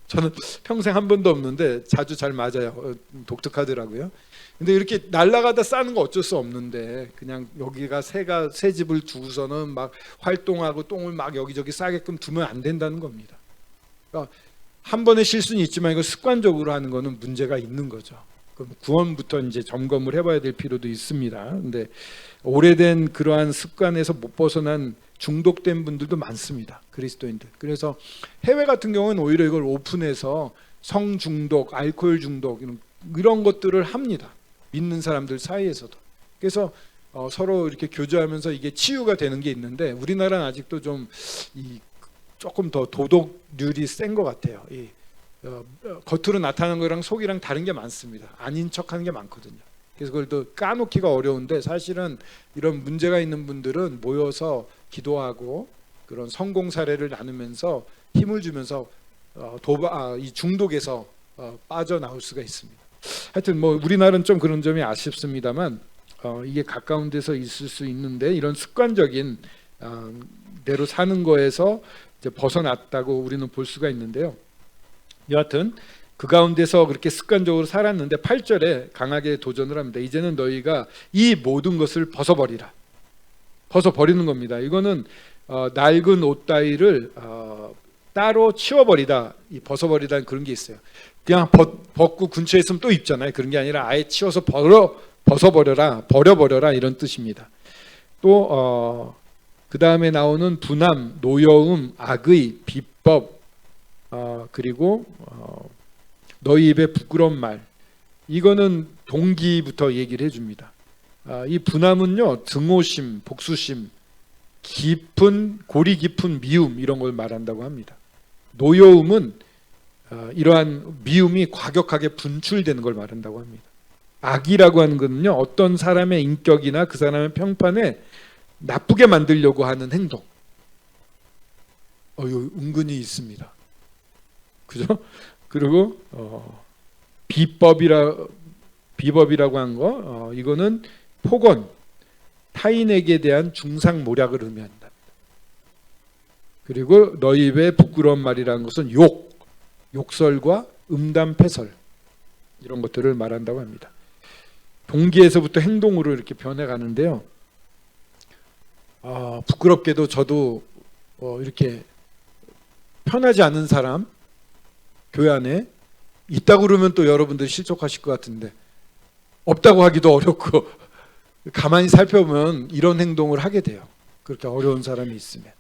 저는 평생 한 번도 없는데 자주 잘 맞아요. 독특하더라고요. 근데 이렇게 날아가다 싸는 거 어쩔 수 없는데 그냥 여기가 새가 새 집을 두고서는 막 활동하고 똥을 막 여기저기 싸게끔 두면 안 된다는 겁니다. 그러니까 한 번의 실수는 있지만 이거 습관적으로 하는 거는 문제가 있는 거죠. 그럼 구원부터 이제 점검을 해봐야 될 필요도 있습니다. 근데 오래된 그러한 습관에서 못 벗어난 중독된 분들도 많습니다. 그리스도인들. 그래서 해외 같은 경우는 오히려 이걸 오픈해서 성중독, 알코올 중독 이런 것들을 합니다. 믿는 사람들 사이에서도. 그래서 서로 이렇게 교제하면서 이게 치유가 되는 게 있는데 우리나라는 아직도 조금 더 도덕률이 센 것 같아요. 겉으로 나타나는 거랑 속이랑 다른 게 많습니다. 아닌 척하는 게 많거든요. 그래서 그걸 또 까놓기가 어려운데 사실은 이런 문제가 있는 분들은 모여서 기도하고 그런 성공 사례를 나누면서 힘을 주면서 이 중독에서 빠져나올 수가 있습니다. 하여튼 뭐 우리나라는 좀 그런 점이 아쉽습니다만 이게 가까운 데서 있을 수 있는데 이런 습관적인 대로 사는 거에서 이제 벗어났다고 우리는 볼 수가 있는데요. 여하튼 그 가운데서 그렇게 습관적으로 살았는데 8절에 강하게 도전을 합니다. 이제는 너희가 이 모든 것을 벗어버리라. 벗어버리는 겁니다. 이거는 낡은 옷 따위를 따로 치워버리다, 벗어버리다는 그런 게 있어요. 그냥 벗고 근처에 있으면 또 입잖아요. 그런 게 아니라 아예 치워서 벗어버려라, 버려버려라 이런 뜻입니다. 또 그 다음에 나오는 분함, 노여움, 악의, 비법, 그리고 너희 입에 부끄러운 말, 이거는 동기부터 얘기를 해줍니다. 이 분함은요, 증오심, 복수심, 고리 깊은 미움 이런 걸 말한다고 합니다. 노여움은 이러한 미움이 과격하게 분출되는 걸 말한다고 합니다. 악이라고 하는 것은요, 어떤 사람의 인격이나 그 사람의 평판에 나쁘게 만들려고 하는 행동. 이거 은근히 있습니다. 그죠? 그리고 비법이라고 한 거, 이거는 폭언, 타인에게 대한 중상모략을 의미한다. 그리고 너희 입에 부끄러운 말이라는 것은 욕설과 음담패설 이런 것들을 말한다고 합니다. 동기에서부터 행동으로 이렇게 변해가는데요. 부끄럽게도 저도 이렇게 편하지 않은 사람 교회 안에 있다고 그러면 또 여러분들이 실족하실 것 같은데 없다고 하기도 어렵고 가만히 살펴보면 이런 행동을 하게 돼요. 그렇게 어려운 사람이 있으면.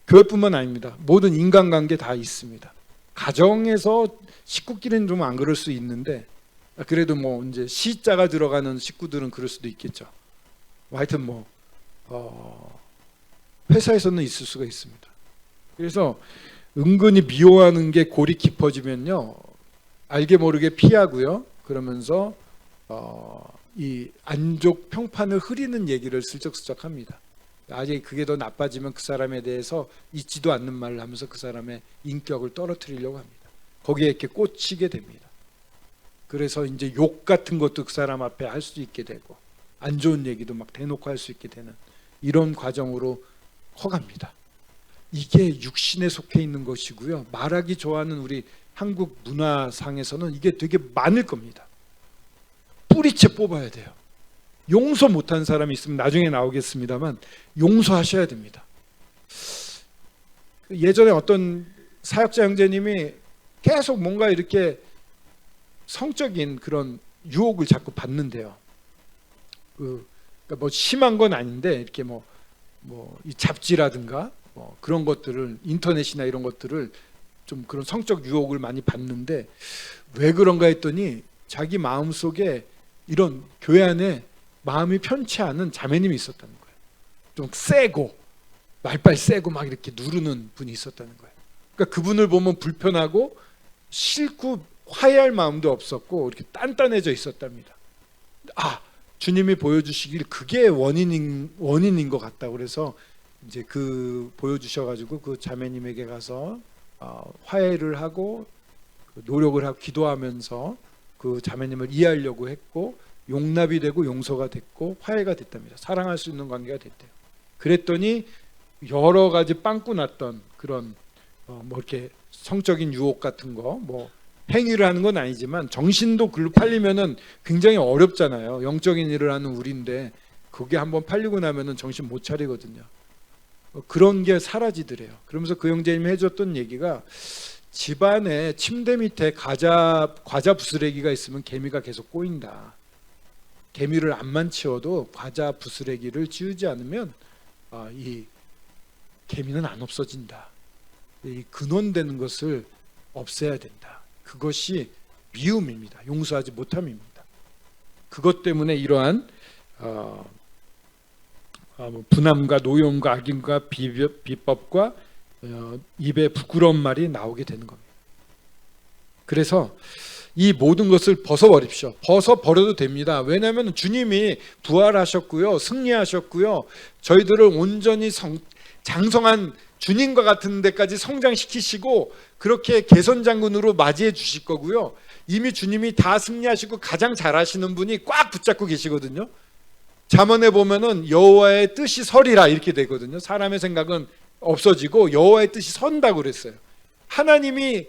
교회뿐만 아닙니다. 모든 인간관계 다 있습니다. 가정에서 식구끼리는 좀 안 그럴 수 있는데 그래도 뭐 이제 시자가 들어가는 식구들은 그럴 수도 있겠죠. 하여튼 회사에서는 있을 수가 있습니다. 그래서 은근히 미워하는 게 골이 깊어지면요, 알게 모르게 피하고요. 그러면서 이 안족 평판을 흐리는 얘기를 슬쩍슬쩍 합니다. 아직 그게 더 나빠지면 그 사람에 대해서 있지도 않는 말을 하면서 그 사람의 인격을 떨어뜨리려고 합니다. 거기에 이렇게 꽂히게 됩니다. 그래서 이제 욕 같은 것도 그 사람 앞에 할 수 있게 되고 안 좋은 얘기도 막 대놓고 할 수 있게 되는 이런 과정으로 커갑니다. 이게 육신에 속해 있는 것이고요. 말하기 좋아하는 우리 한국 문화상에서는 이게 되게 많을 겁니다. 뿌리채 뽑아야 돼요. 용서 못하는 사람이 있으면 나중에 나오겠습니다만 용서하셔야 됩니다. 예전에 어떤 사역자 형제님이 계속 뭔가 이렇게 성적인 그런 유혹을 자꾸 받는데요. 그러니까 뭐 심한 건 아닌데 이렇게 이 잡지라든가 그런 것들을 인터넷이나 이런 것들을 좀 그런 성적 유혹을 많이 받는데 왜 그런가 했더니 자기 마음속에 이런 교회 안에 마음이 편치 않은 자매님이 있었다는 거예요. 좀 세고 말빨 세고 막 이렇게 누르는 분이 있었다는 거예요. 그러니까 그분을 보면 불편하고 싫고 화해할 마음도 없었고 이렇게 단단해져 있었답니다. 주님이 보여주시길 그게 원인인 것 같다고 그래서 이제 보여주셔가지고 그 자매님에게 가서 화해를 하고 노력을 하고 기도하면서 그 자매님을 이해하려고 했고 용납이 되고 용서가 됐고 화해가 됐답니다. 사랑할 수 있는 관계가 됐대요. 그랬더니 여러 가지 빵꾸 났던 그런 이렇게 성적인 유혹 같은 거 행위를 하는 건 아니지만 정신도 글로 팔리면은 굉장히 어렵잖아요. 영적인 일을 하는 우리인데 그게 한번 팔리고 나면은 정신 못 차리거든요. 그런 게 사라지더래요. 그러면서 그 형제님이 해줬던 얘기가 집안에 침대 밑에 과자 부스레기가 있으면 개미가 계속 꼬인다. 개미를 암만 치워도 과자 부스레기를 치우지 않으면 이 개미는 안 없어진다. 이 근원되는 것을 없애야 된다. 그것이 미움입니다. 용서하지 못함입니다. 그것 때문에 이러한 분함과 노여움과 악인과 비법과 입에 부끄러운 말이 나오게 되는 겁니다. 그래서 이 모든 것을 벗어버립시오. 벗어버려도 됩니다. 왜냐하면 주님이 부활하셨고요, 승리하셨고요, 저희들을 온전히 장성한 주님과 같은 데까지 성장시키시고 그렇게 개선장군으로 맞이해 주실 거고요. 이미 주님이 다 승리하시고 가장 잘하시는 분이 꽉 붙잡고 계시거든요. 잠언에 보면은 여호와의 뜻이 서리라 이렇게 되거든요. 사람의 생각은 없어지고 여호와의 뜻이 선다고 그랬어요. 하나님이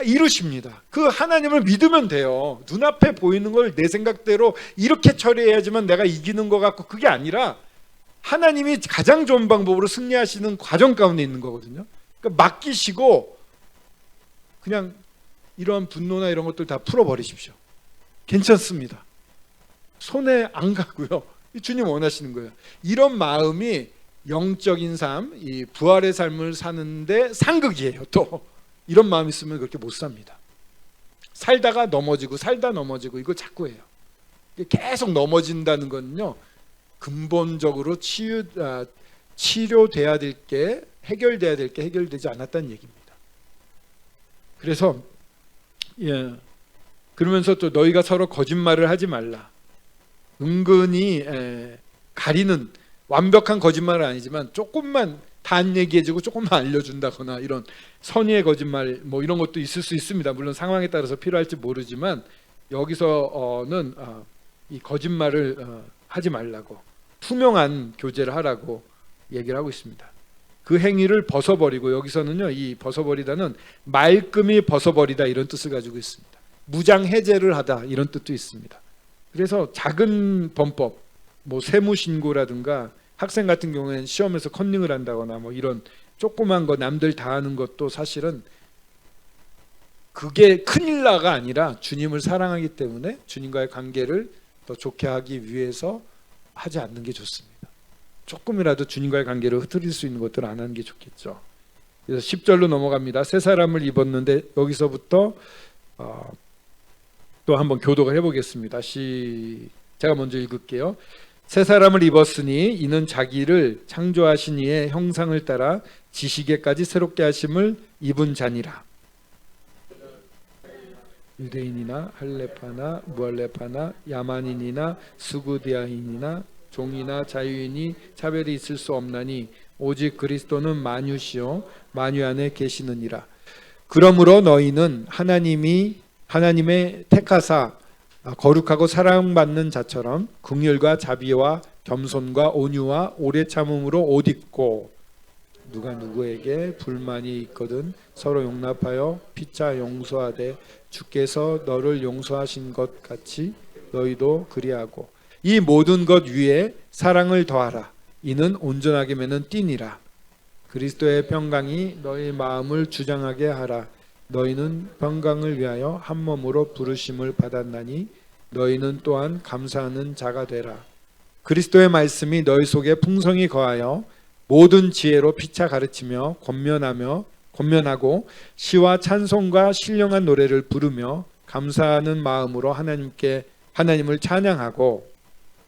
이루십니다. 그 하나님을 믿으면 돼요. 눈앞에 보이는 걸 내 생각대로 이렇게 처리해야지만 내가 이기는 것 같고 그게 아니라 하나님이 가장 좋은 방법으로 승리하시는 과정 가운데 있는 거거든요. 그러니까 맡기시고 그냥 이런 분노나 이런 것들 다 풀어버리십시오. 괜찮습니다. 손에 안 가고요. 주님 원하시는 거예요. 이런 마음이 영적인 삶, 이 부활의 삶을 사는데 상극이에요. 또 이런 마음 있으면 그렇게 못 삽니다. 살다가 넘어지고 살다 넘어지고 이거 자꾸 해요. 계속 넘어진다는 건요, 근본적으로 치료돼야 될 게, 해결돼야 될 게 해결되지 않았다는 얘기입니다. 그래서 그러면서 또 너희가 서로 거짓말을 하지 말라. 은근히 가리는, 완벽한 거짓말은 아니지만 조금만 단 얘기해주고 조금만 알려준다거나 이런 선의의 거짓말 이런 것도 있을 수 있습니다. 물론 상황에 따라서 필요할지 모르지만 여기서는 이 거짓말을 하지 말라고, 투명한 교제를 하라고 얘기를 하고 있습니다. 그 행위를 벗어버리고, 여기서는요 이 벗어버리다는 말끔히 벗어버리다 이런 뜻을 가지고 있습니다. 무장해제를 하다 이런 뜻도 있습니다. 그래서 작은 범법, 뭐 세무신고라든가 학생 같은 경우에는 시험에서 컨닝을 한다거나 뭐 이런 조그만 거 남들 다 하는 것도 사실은 그게 큰일 나가 아니라 주님을 사랑하기 때문에 주님과의 관계를 더 좋게 하기 위해서 하지 않는 게 좋습니다. 조금이라도 주님과의 관계를 흐트릴 수 있는 것들은 안 하는 게 좋겠죠. 그래서 10절로 넘어갑니다. 새 사람을 입었는데 여기서부터 또 한번 교독을 해보겠습니다. 제가 먼저 읽을게요. 새 사람을 입었으니 이는 자기를 창조하신 이의 형상을 따라 지식에까지 새롭게 하심을 입은 자니라. 유대인이나 할레파나 무할레파나 야만인이나 스구디아인이나 종이나 자유인이 차별이 있을 수 없나니 오직 그리스도는 만유시요 만유 안에 계시느니라. 그러므로 너희는 하나님의 택하사 거룩하고 사랑받는 자처럼 긍휼과 자비와 겸손과 온유와 오래 참음으로 옷 입고, 누가 누구에게 불만이 있거든 서로 용납하여 피차 용서하되 주께서 너를 용서하신 것 같이 너희도 그리하고, 이 모든 것 위에 사랑을 더하라. 이는 온전하게 매는 띠니라. 그리스도의 평강이 너희 마음을 주장하게 하라. 너희는 평강을 위하여 한 몸으로 부르심을 받았나니 너희는 또한 감사하는 자가 되라. 그리스도의 말씀이 너희 속에 풍성히 거하여 모든 지혜로 피차 가르치며 권면하고 시와 찬송과 신령한 노래를 부르며 감사하는 마음으로 하나님을 찬양하고,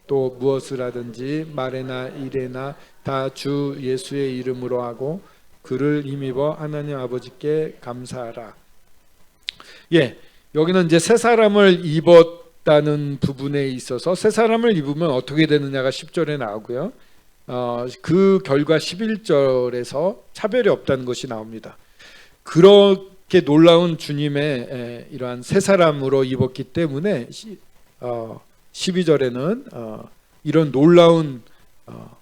또 무엇을 하든지 말에나 일에나 다 주 예수의 이름으로 하고 그를 힘입어 하나님 아버지께 감사하라. 여기는 이제 새 사람을 입었다는 부분에 있어서 새 사람을 입으면 어떻게 되느냐가 10절에 나오고요. 그 결과 11절에서 차별이 없다는 것이 나옵니다. 그렇게 놀라운 주님의 이러한 새 사람으로 입었기 때문에 12절에는 이런 놀라운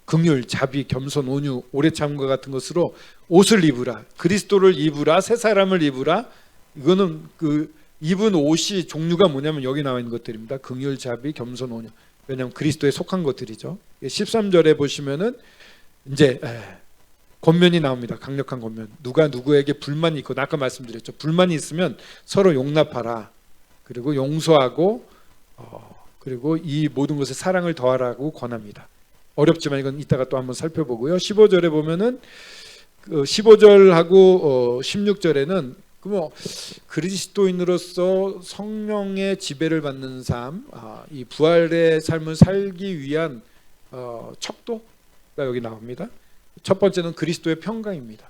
긍휼, 자비, 겸손, 온유, 오래 참음과 같은 것으로 옷을 입으라, 그리스도를 입으라, 새 사람을 입으라. 이거는 그 입은 옷이 종류가 뭐냐면 여기 나와 있는 것들입니다. 긍휼, 자비, 겸손, 온유. 왜냐하면 그리스도에 속한 것들이죠. 13절에 보시면은 이제 권면이 나옵니다. 강력한 권면. 누가 누구에게 불만이 있고, 아까 말씀드렸죠. 불만이 있으면 서로 용납하라. 그리고 용서하고 그리고 이 모든 것에 사랑을 더하라고 권합니다. 어렵지만 이건 이따가 또 한번 살펴보고요. 15절에 보면은 15절하고 16절에는 그리스도인으로서 성령의 지배를 받는 삶, 이 부활의 삶을 살기 위한 척도가 여기 나옵니다. 첫 번째는 그리스도의 평강입니다.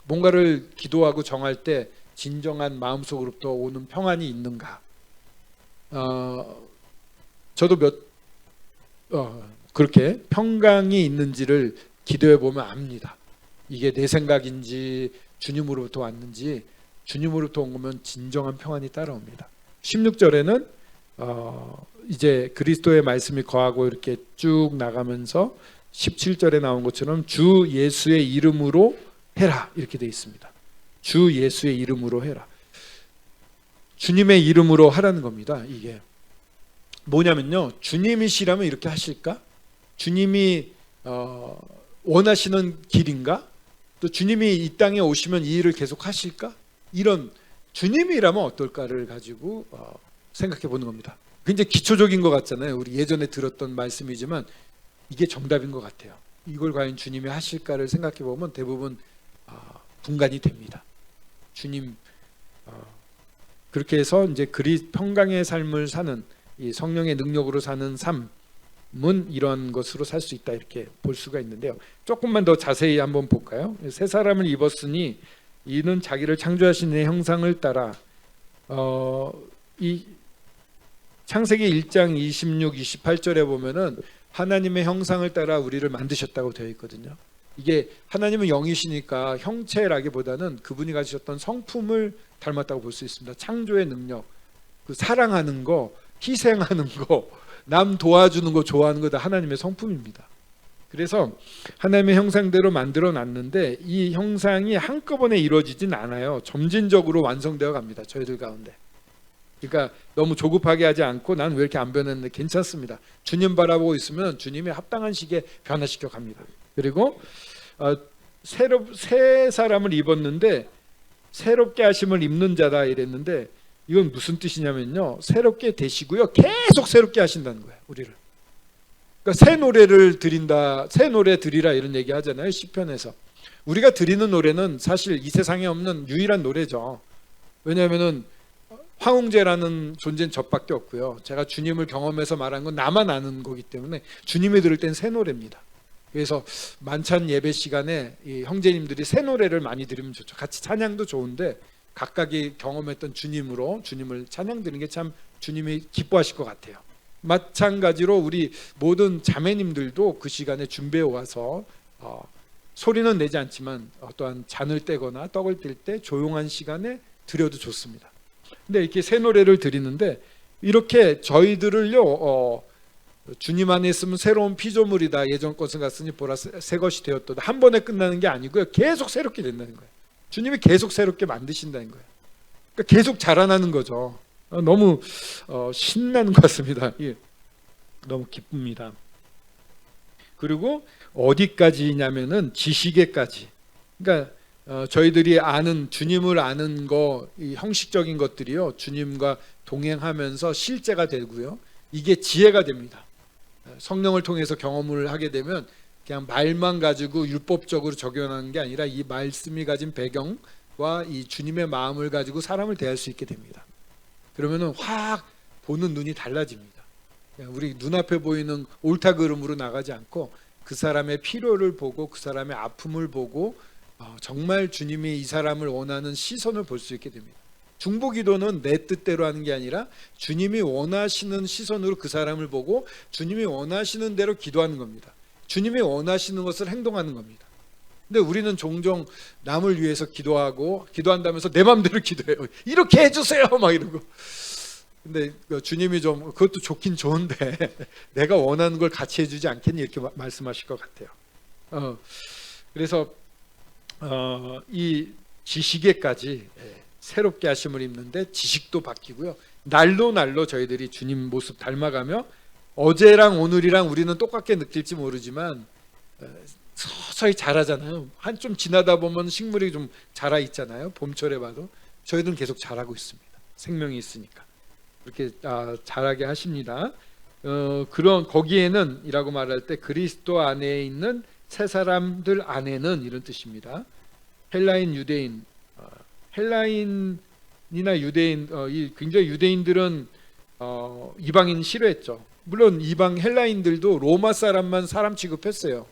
뭔가를 기도하고 정할 때 진정한 마음속으로부터 오는 평안이 있는가? 저도 그렇게 평강이 있는지를 기도해 보면 압니다. 이게 내 생각인지 주님으로부터 왔는지, 주님으로부터 온 거면 진정한 평안이 따라옵니다. 16절에는 이제 그리스도의 말씀이 거하고 이렇게 쭉 나가면서 17절에 나온 것처럼 주 예수의 이름으로 해라 이렇게 되어 있습니다. 주 예수의 이름으로 해라. 주님의 이름으로 하라는 겁니다. 이게 뭐냐면요, 주님이시라면 이렇게 하실까? 주님이 원하시는 길인가? 또 주님이 이 땅에 오시면 이 일을 계속 하실까? 이런 주님이라면 어떨까를 가지고 생각해 보는 겁니다. 굉장히 기초적인 것 같잖아요. 우리 예전에 들었던 말씀이지만 이게 정답인 것 같아요. 이걸 과연 주님이 하실까를 생각해 보면 대부분 분간이 됩니다. 주님, 그렇게 해서 이제 평강의 삶을 사는, 이 성령의 능력으로 사는 삶은 이런 것으로 살 수 있다 이렇게 볼 수가 있는데요. 조금만 더 자세히 한번 볼까요? 새 사람을 입었으니 이는 자기를 창조하신 내 형상을 따라, 이 창세기 1장 26, 28절에 보면은 하나님의 형상을 따라 우리를 만드셨다고 되어 있거든요. 이게 하나님은 영이시니까 형체라기보다는 그분이 가지셨던 성품을 닮았다고 볼 수 있습니다. 창조의 능력, 그 사랑하는 거, 희생하는 거, 남 도와주는 거, 좋아하는 거 다 하나님의 성품입니다. 그래서 하나님의 형상대로 만들어 놨는데 이 형상이 한꺼번에 이루어지진 않아요. 점진적으로 완성되어 갑니다. 저희들 가운데. 그러니까 너무 조급하게 하지 않고 난 왜 이렇게 안 변했는데 괜찮습니다. 주님 바라보고 있으면 주님이 합당한 시기에 변화시켜 갑니다. 그리고 새 사람을 입었는데 새롭게 하심을 입는 자다 이랬는데 이건 무슨 뜻이냐면요. 새롭게 되시고요. 계속 새롭게 하신다는 거예요. 우리를. 그러니까 새 노래를 드린다. 새 노래 드리라 이런 얘기 하잖아요. 시편에서. 우리가 드리는 노래는 사실 이 세상에 없는 유일한 노래죠. 왜냐하면은 황웅재라는 존재는 저밖에 없고요. 제가 주님을 경험해서 말한 건 나만 아는 거기 때문에 주님이 들을 땐 새 노래입니다. 그래서 만찬 예배 시간에 이 형제님들이 새 노래를 많이 들으면 좋죠. 같이 찬양도 좋은데 각각이 경험했던 주님으로 주님을 찬양 드리는 게 참 주님이 기뻐하실 것 같아요. 마찬가지로 우리 모든 자매님들도 그 시간에 준비해 와서 소리는 내지 않지만 어떠한 잔을 떼거나 떡을 뗄 때 조용한 시간에 드려도 좋습니다. 근데 이렇게 새 노래를 드리는데 이렇게 저희들을요 주님 안에 있으면 새로운 피조물이다. 예전 것은 같으니 보라 새 것이 되었도다. 한 번에 끝나는 게 아니고요. 계속 새롭게 된다는 거예요. 주님이 계속 새롭게 만드신다는 거예요. 그러니까 계속 자라나는 거죠. 너무 신나는 것 같습니다. 예. 너무 기쁩니다. 그리고 어디까지냐면은 지식에까지. 그러니까 저희들이 아는 주님을 아는 거, 이 형식적인 것들이요 주님과 동행하면서 실제가 되고요. 이게 지혜가 됩니다. 성령을 통해서 경험을 하게 되면 그냥 말만 가지고 율법적으로 적용하는 게 아니라 이 말씀이 가진 배경과 이 주님의 마음을 가지고 사람을 대할 수 있게 됩니다. 그러면은 확 보는 눈이 달라집니다. 우리 눈앞에 보이는 옳다 그름으로 나가지 않고 그 사람의 필요를 보고 그 사람의 아픔을 보고 정말 주님이 이 사람을 원하는 시선을 볼 수 있게 됩니다. 중보기도는 내 뜻대로 하는 게 아니라 주님이 원하시는 시선으로 그 사람을 보고 주님이 원하시는 대로 기도하는 겁니다. 주님이 원하시는 것을 행동하는 겁니다. 근데 우리는 종종 남을 위해서 기도한다면서 내 마음대로 기도해요. 이렇게 해주세요 막 이러고. 근데 주님이 좀 그것도 좋긴 좋은데 내가 원하는 걸 같이 해주지 않겠니 이렇게 말씀하실 것 같아요. 그래서 이 지식에까지 새롭게 하심을 입는데 지식도 바뀌고요. 날로 저희들이 주님 모습 닮아가며 어제랑 오늘이랑 우리는 똑같게 느낄지 모르지만 서서히 자라잖아요. 한 좀 지나다 보면 식물이 좀 자라 있잖아요. 봄철에 봐도 저희들은 계속 자라고 있습니다. 생명이 있으니까 그렇게 자라게 하십니다. 그런 거기에는 이라고 말할 때 그리스도 안에 있는 새 사람들 안에는 이런 뜻입니다. 헬라인, 유대인, 헬라인이나 유대인, 굉장히 유대인들은 이방인 싫어했죠. 물론 이방 헬라인들도 로마 사람만 사람 취급했어요.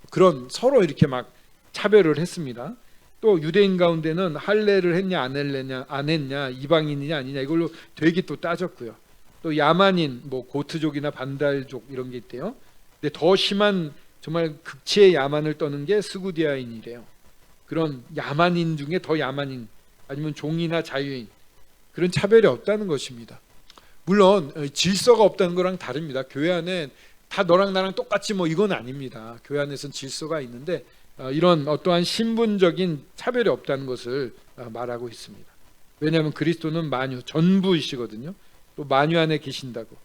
그런 서로 이렇게 막 차별을 했습니다. 또 유대인 가운데는 할례를 했냐 안 했냐 이방인이냐 아니냐 이걸로 되게 또 따졌고요. 또 야만인, 뭐 고트족이나 반달족 이런 게 있대요. 근데 더 심한 정말 극치의 야만을 떠는 게 스구디아인이래요. 그런 야만인 중에 더 야만인 아니면 종이나 자유인 그런 차별이 없다는 것입니다. 물론 질서가 없다는 거랑 다릅니다. 교회 안에 다 너랑 나랑 똑같지 뭐 이건 아닙니다. 교회 안에서는 질서가 있는데 이런 어떠한 신분적인 차별이 없다는 것을 말하고 있습니다. 왜냐하면 그리스도는 만유 전부이시거든요. 또 만유 안에 계신다고.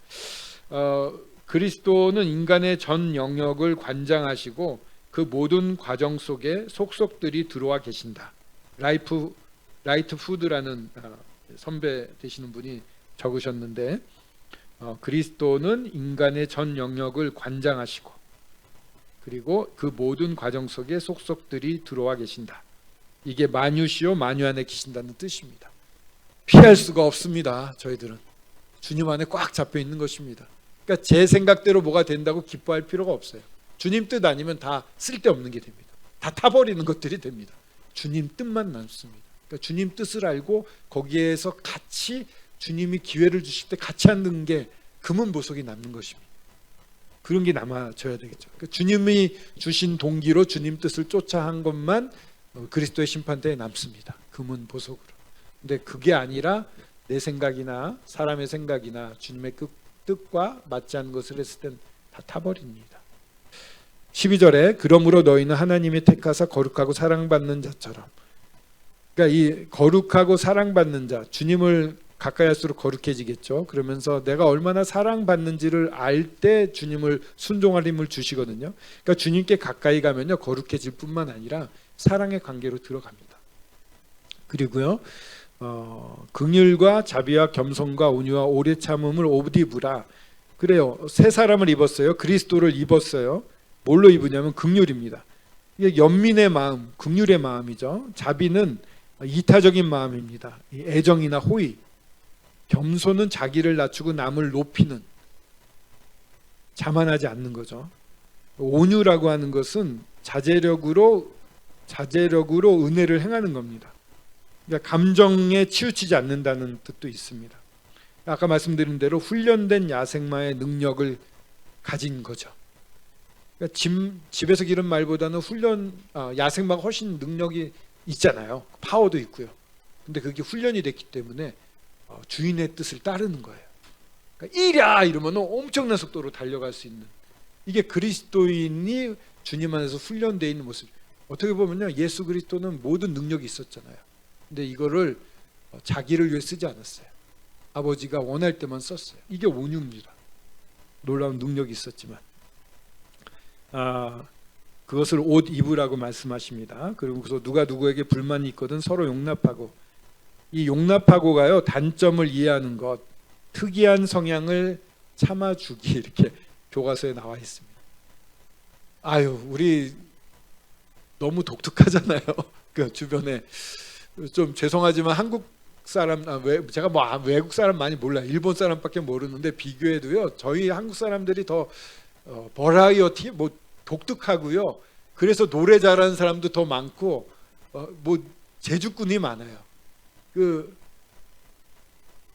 그리스도는 인간의 전 영역을 관장하시고 그 모든 과정 속에 속속들이 들어와 계신다. 라이트 푸드라는 선배 되시는 분이 적으셨는데 그리스도는 인간의 전 영역을 관장하시고 그리고 그 모든 과정 속에 속속들이 들어와 계신다. 이게 만유시요 만유 안에 계신다는 뜻입니다. 피할 수가 없습니다. 저희들은 주님 안에 꽉 잡혀 있는 것입니다. 그러니까 제 생각대로 뭐가 된다고 기뻐할 필요가 없어요. 주님 뜻 아니면 다 쓸데없는 게 됩니다. 다 타버리는 것들이 됩니다. 주님 뜻만 남습니다. 그러니까 주님 뜻을 알고 거기에서 같이 주님이 기회를 주실 때 같이 하는 게 금은 보석이 남는 것입니다. 그런 게 남아져야 되겠죠. 그러니까 주님이 주신 동기로 주님 뜻을 쫓아 한 것만 그리스도의 심판대에 남습니다. 금은 보석으로. 근데 그게 아니라 내 생각이나 사람의 생각이나 주님의 뜻과 맞지 않는 것을 했을 땐 다 타버립니다. 12절에 그러므로 너희는 하나님이 택하사 거룩하고 사랑받는 자처럼, 그러니까 이 거룩하고 사랑받는 자, 주님을 가까이 할수록 거룩해지겠죠. 그러면서 내가 얼마나 사랑받는지를 알 때 주님을 순종할 힘을 주시거든요. 그러니까 주님께 가까이 가면요 거룩해질 뿐만 아니라 사랑의 관계로 들어갑니다. 그리고요 긍휼과 자비와 겸손과 온유와 오래 참음을 옷 입으라. 그래요. 새 사람을 입었어요. 그리스도를 입었어요. 뭘로 입으냐면 긍휼입니다. 이게 연민의 마음, 긍휼의 마음이죠. 자비는 이타적인 마음입니다. 애정이나 호의. 겸손은 자기를 낮추고 남을 높이는, 자만하지 않는 거죠. 온유라고 하는 것은 자제력으로 은혜를 행하는 겁니다. 그러니까 감정에 치우치지 않는다는 뜻도 있습니다. 아까 말씀드린 대로 훈련된 야생마의 능력을 가진 거죠. 그러니까 집에서 기른 말보다는 야생마가 훨씬 능력이 있잖아요. 파워도 있고요. 근데 그게 훈련이 됐기 때문에 주인의 뜻을 따르는 거예요. 그러니까 이랴 이러면 엄청난 속도로 달려갈 수 있는, 이게 그리스도인이 주님 안에서 훈련되어 있는 모습. 어떻게 보면요 예수 그리스도는 모든 능력이 있었잖아요. 근데 이거를 자기를 위해 쓰지 않았어요. 아버지가 원할 때만 썼어요. 이게 온유입니다. 놀라운 능력이 있었지만 그것을 옷 입으라고 말씀하십니다. 그리고 누가 누구에게 불만이 있거든 서로 용납하고, 이 용납하고가요 단점을 이해하는 것, 특이한 성향을 참아주기, 이렇게 교과서에 나와 있습니다. 우리 너무 독특하잖아요. 그 주변에 좀 죄송하지만 한국 사람, 제가 외국 사람 많이 몰라요. 일본 사람밖에 모르는데 비교해도요 저희 한국 사람들이 더 버라이어티, 독특하고요. 그래서 노래 잘하는 사람도 더 많고 재주꾼이 많아요.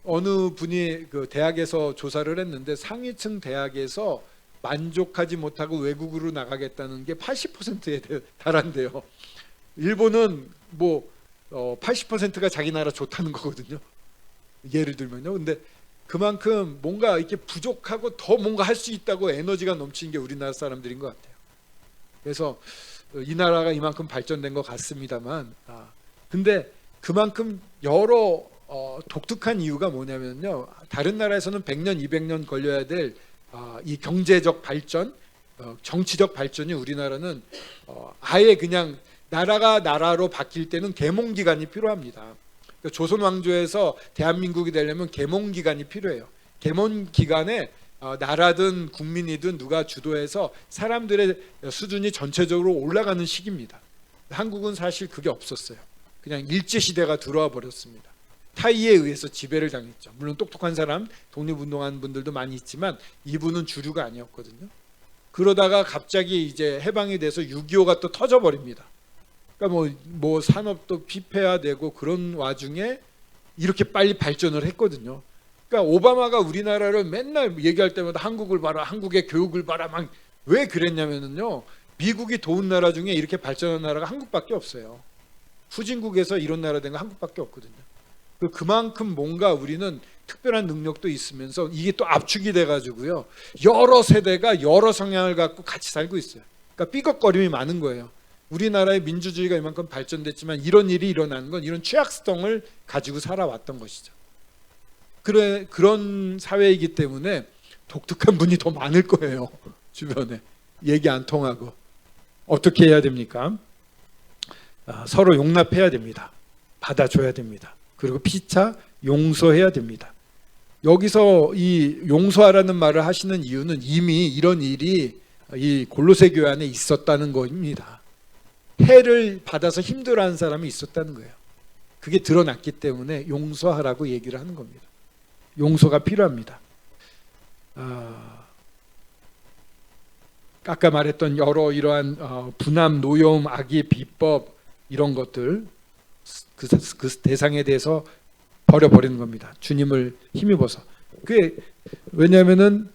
어느 분이 대학에서 조사를 했는데 상위층 대학에서 만족하지 못하고 외국으로 나가겠다는 게 80%에 달한대요. 일본은 80%가 자기 나라 좋다는 거거든요. 예를 들면요. 근데 그만큼 뭔가 이렇게 부족하고 더 뭔가 할 수 있다고 에너지가 넘치는 게 우리나라 사람들인 것 같아요. 그래서 이 나라가 이만큼 발전된 것 같습니다만, 근데 그만큼 여러 독특한 이유가 뭐냐면요, 다른 나라에서는 100년, 200년 걸려야 될 이 경제적 발전, 정치적 발전이 우리나라는 아예 그냥 나라가 나라로 바뀔 때는 계몽기간이 필요합니다. 그러니까 조선 왕조에서 대한민국이 되려면 계몽기간이 필요해요. 계몽기간에 나라든 국민이든 누가 주도해서 사람들의 수준이 전체적으로 올라가는 시기입니다. 한국은 사실 그게 없었어요. 그냥 일제시대가 들어와 버렸습니다. 타이에 의해서 지배를 당했죠. 물론 똑똑한 사람, 독립운동한 분들도 많이 있지만 이분은 주류가 아니었거든요. 그러다가 갑자기 이제 해방이 돼서 6.25가 또 터져버립니다. 그러니까 산업도 피폐화되고 그런 와중에 이렇게 빨리 발전을 했거든요. 그러니까 오바마가 우리나라를 맨날 얘기할 때마다 한국을 봐라, 한국의 교육을 봐라, 막 왜 그랬냐면요, 미국이 도운 나라 중에 이렇게 발전한 나라가 한국밖에 없어요. 후진국에서 이런 나라 된 거 한국밖에 없거든요. 그만큼 뭔가 우리는 특별한 능력도 있으면서 이게 또 압축이 돼가지고요, 여러 세대가 여러 성향을 갖고 같이 살고 있어요. 그러니까 삐걱거림이 많은 거예요. 우리나라의 민주주의가 이만큼 발전됐지만 이런 일이 일어나는 건 이런 취약성을 가지고 살아왔던 것이죠. 그런 사회이기 때문에 독특한 분이 더 많을 거예요. 주변에 얘기 안 통하고. 어떻게 해야 됩니까? 서로 용납해야 됩니다. 받아줘야 됩니다. 그리고 피차 용서해야 됩니다. 여기서 이 용서하라는 말을 하시는 이유는 이미 이런 일이 이 골로새 교회 안에 있었다는 겁니다. 해를 받아서 힘들어하는 사람이 있었다는 거예요. 그게 드러났기 때문에 용서하라고 얘기를 하는 겁니다. 용서가 필요합니다. 아까 말했던 여러 이러한 분함, 노여움, 악의 비법, 이런 것들 그 대상에 대해서 버려버리는 겁니다. 주님을 힘입어서. 그게 왜냐하면은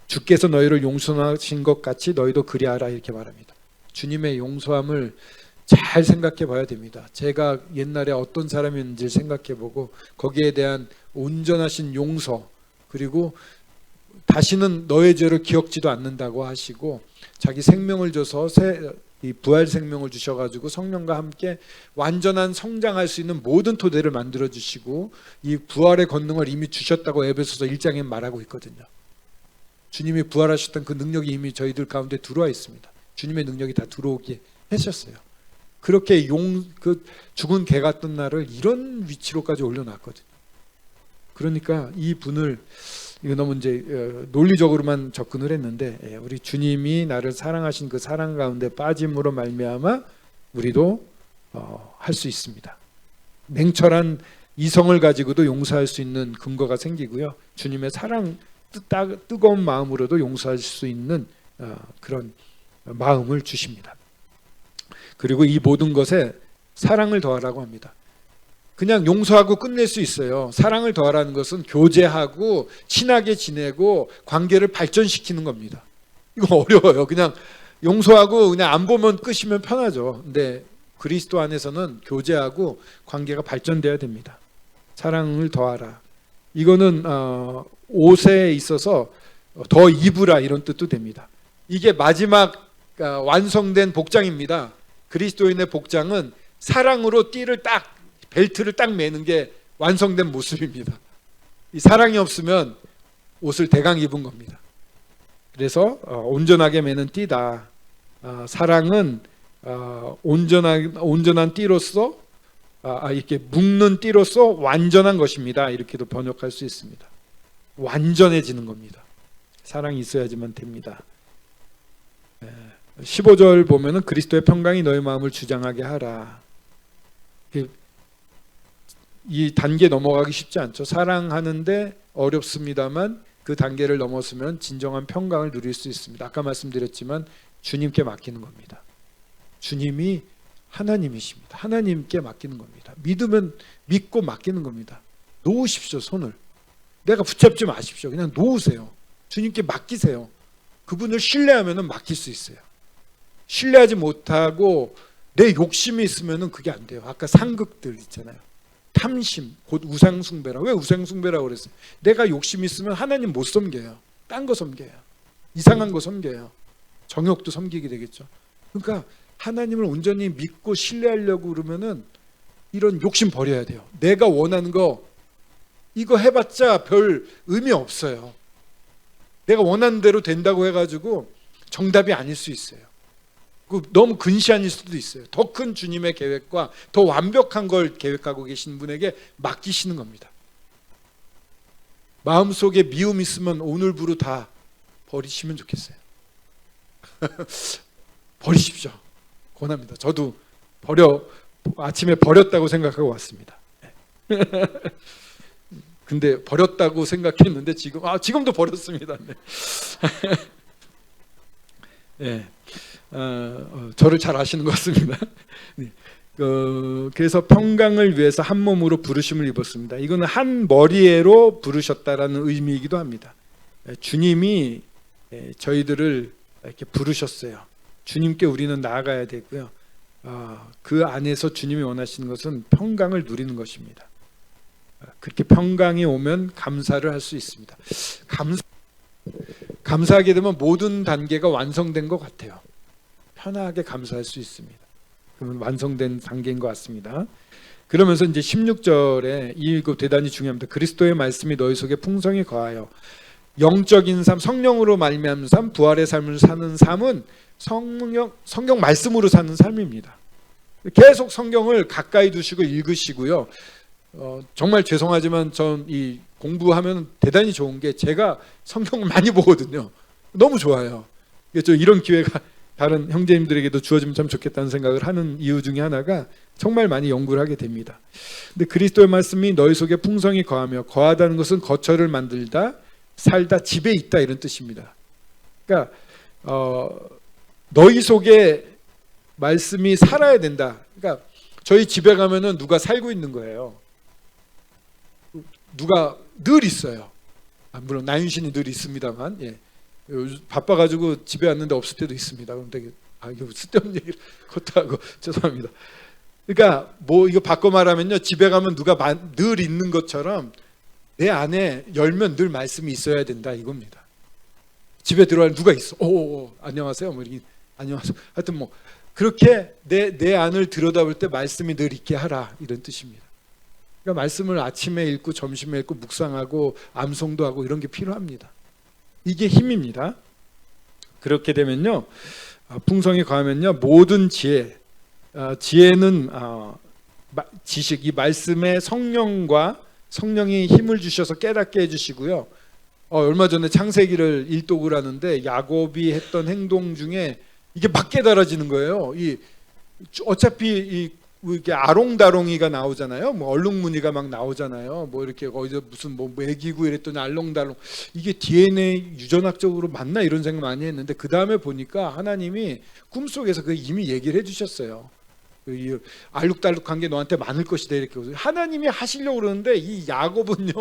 주께서 너희를 용서하신 것 같이 너희도 그리하라, 이렇게 말합니다. 주님의 용서함을 잘 생각해 봐야 됩니다. 제가 옛날에 어떤 사람인지 생각해 보고 거기에 대한 온전하신 용서, 그리고 다시는 너의 죄를 기억지도 않는다고 하시고 자기 생명을 줘서 이 부활 생명을 주셔가지고 성령과 함께 완전한 성장할 수 있는 모든 토대를 만들어 주시고 이 부활의 권능을 이미 주셨다고 에베소서 1장에 말하고 있거든요. 주님이 부활하셨던 그 능력이 이미 저희들 가운데 들어와 있습니다. 주님의 능력이 다 들어오게 하셨어요. 그렇게 그 죽은 개 같던 나를 이런 위치로까지 올려놨거든요. 그러니까 이 분을 이거 너무 이제 논리적으로만 접근을 했는데 우리 주님이 나를 사랑하신 그 사랑 가운데 빠짐으로 말미암아 우리도 할 수 있습니다. 냉철한 이성을 가지고도 용서할 수 있는 근거가 생기고요. 주님의 사랑 뜨거운 마음으로도 용서할 수 있는 그런 마음을 주십니다. 그리고 이 모든 것에 사랑을 더하라고 합니다. 그냥 용서하고 끝낼 수 있어요. 사랑을 더하라는 것은 교제하고 친하게 지내고 관계를 발전시키는 겁니다. 이거 어려워요. 그냥 용서하고 그냥 안 보면 끝이면 편하죠. 근데 그리스도 안에서는 교제하고 관계가 발전돼야 됩니다. 사랑을 더하라. 이거는 옷에 있어서 더 입으라 이런 뜻도 됩니다. 이게 마지막 완성된 복장입니다. 그리스도인의 복장은 사랑으로 벨트를 딱 매는 게 완성된 모습입니다. 이 사랑이 없으면 옷을 대강 입은 겁니다. 그래서 온전하게 매는 띠다. 사랑은 온전한 띠로서 이렇게 묶는 띠로서 완전한 것입니다. 이렇게도 번역할 수 있습니다. 완전해지는 겁니다. 사랑이 있어야지만 됩니다. 15절 보면은 그리스도의 평강이 너의 마음을 주장하게 하라. 이 단계 넘어가기 쉽지 않죠. 사랑하는데 어렵습니다만 그 단계를 넘었으면 진정한 평강을 누릴 수 있습니다. 아까 말씀드렸지만 주님께 맡기는 겁니다. 주님이 하나님이십니다. 하나님께 맡기는 겁니다. 믿으면 믿고 맡기는 겁니다. 놓으십시오, 손을. 내가 붙잡지 마십시오. 그냥 놓으세요. 주님께 맡기세요. 그분을 신뢰하면 맡길 수 있어요. 신뢰하지 못하고 내 욕심이 있으면 그게 안 돼요. 아까 상극들 있잖아요. 탐심, 곧 우상숭배라. 왜 우상숭배라고 그랬어요? 내가 욕심이 있으면 하나님 못 섬겨요. 딴 거 섬겨요. 이상한 거 섬겨요. 정욕도 섬기게 되겠죠. 그러니까 하나님을 온전히 믿고 신뢰하려고 그러면은 이런 욕심 버려야 돼요. 내가 원하는 거 이거 해봤자 별 의미 없어요. 내가 원하는 대로 된다고 해가지고 정답이 아닐 수 있어요. 너무 근시안일 수도 있어요. 더 큰 주님의 계획과 더 완벽한 걸 계획하고 계신 분에게 맡기시는 겁니다. 마음속에 미움 있으면 오늘부로 다 버리시면 좋겠어요. 버리십시오. 권합니다. 저도 아침에 버렸다고 생각하고 왔습니다. 근데 버렸다고 생각했는데 지금도 버렸습니다. 네. 저를 잘 아시는 것 같습니다. 네. 그래서 평강을 위해서 한 몸으로 부르심을 입었습니다. 이거는 한 머리에로 부르셨다라는 의미이기도 합니다. 주님이 저희들을 이렇게 부르셨어요. 주님께 우리는 나아가야 되고요. 그 안에서 주님이 원하시는 것은 평강을 누리는 것입니다. 그렇게 평강이 오면 감사를 할 수 있습니다. 감사하게 되면 모든 단계가 완성된 것 같아요. 편하게 감사할 수 있습니다. 그러면 완성된 단계인 것 같습니다. 그러면서 이제 16절에 이거 대단히 중요합니다. 그리스도의 말씀이 너희 속에 풍성히 거하여 영적인 삶, 성령으로 말미암는 삶, 부활의 삶을 사는 삶은 성경 말씀으로 사는 삶입니다. 계속 성경을 가까이 두시고 읽으시고요. 정말 죄송하지만 전 이 공부하면 대단히 좋은 게 제가 성경을 많이 보거든요. 너무 좋아요. 이런 기회가 다른 형제님들에게도 주어지면 참 좋겠다는 생각을 하는 이유 중에 하나가 정말 많이 연구를 하게 됩니다. 근데 그리스도의 말씀이 너희 속에 풍성히 거하며, 거하다는 것은 거처를 만들다, 살다, 집에 있다 이런 뜻입니다. 그러니까 너희 속에 말씀이 살아야 된다. 그러니까 저희 집에 가면은 누가 살고 있는 거예요. 누가 늘 있어요. 물론 나윤신이 늘 있습니다만, 바빠가지고 집에 왔는데 없을 때도 있습니다. 그럼 되게 이거 쓸데없는 얘기를 그것도 하고 죄송합니다. 그러니까 이거 바꿔 말하면요, 집에 가면 누가 늘 있는 것처럼 내 안에 열면 늘 말씀이 있어야 된다 이겁니다. 집에 들어와 누가 있어? 오, 안녕하세요. 뭐 이렇게 안녕하세요. 하여튼 뭐 그렇게 내 안을 들여다볼 때 말씀이 늘 있게 하라, 이런 뜻입니다. 그러니까 말씀을 아침에 읽고 점심에 읽고 묵상하고 암송도 하고 이런 게 필요합니다. 이게 힘입니다. 그렇게 되면요, 풍성이 과하면요, 모든 지혜는 지식, 이 말씀의 성령이 힘을 주셔서 깨닫게 해주시고요. 얼마 전에 창세기를 일독을 하는데 야곱이 했던 행동 중에 이게 막 깨달아지는 거예요. 어차피 이렇게 아롱다롱이가 나오잖아요. 뭐 얼룩무늬가 막 나오잖아요. 뭐 이렇게 어디서 무슨 뭐 먹이고 이랬더니 알롱달롱, 이게 DNA 유전학적으로 맞나 이런 생각 많이 했는데 그 다음에 보니까 하나님이 꿈속에서 그 이미 얘기를 해주셨어요. 알룩달룩한 게 너한테 많을 것이다, 이렇게. 하나님이 하시려고 그러는데 이 야곱은요,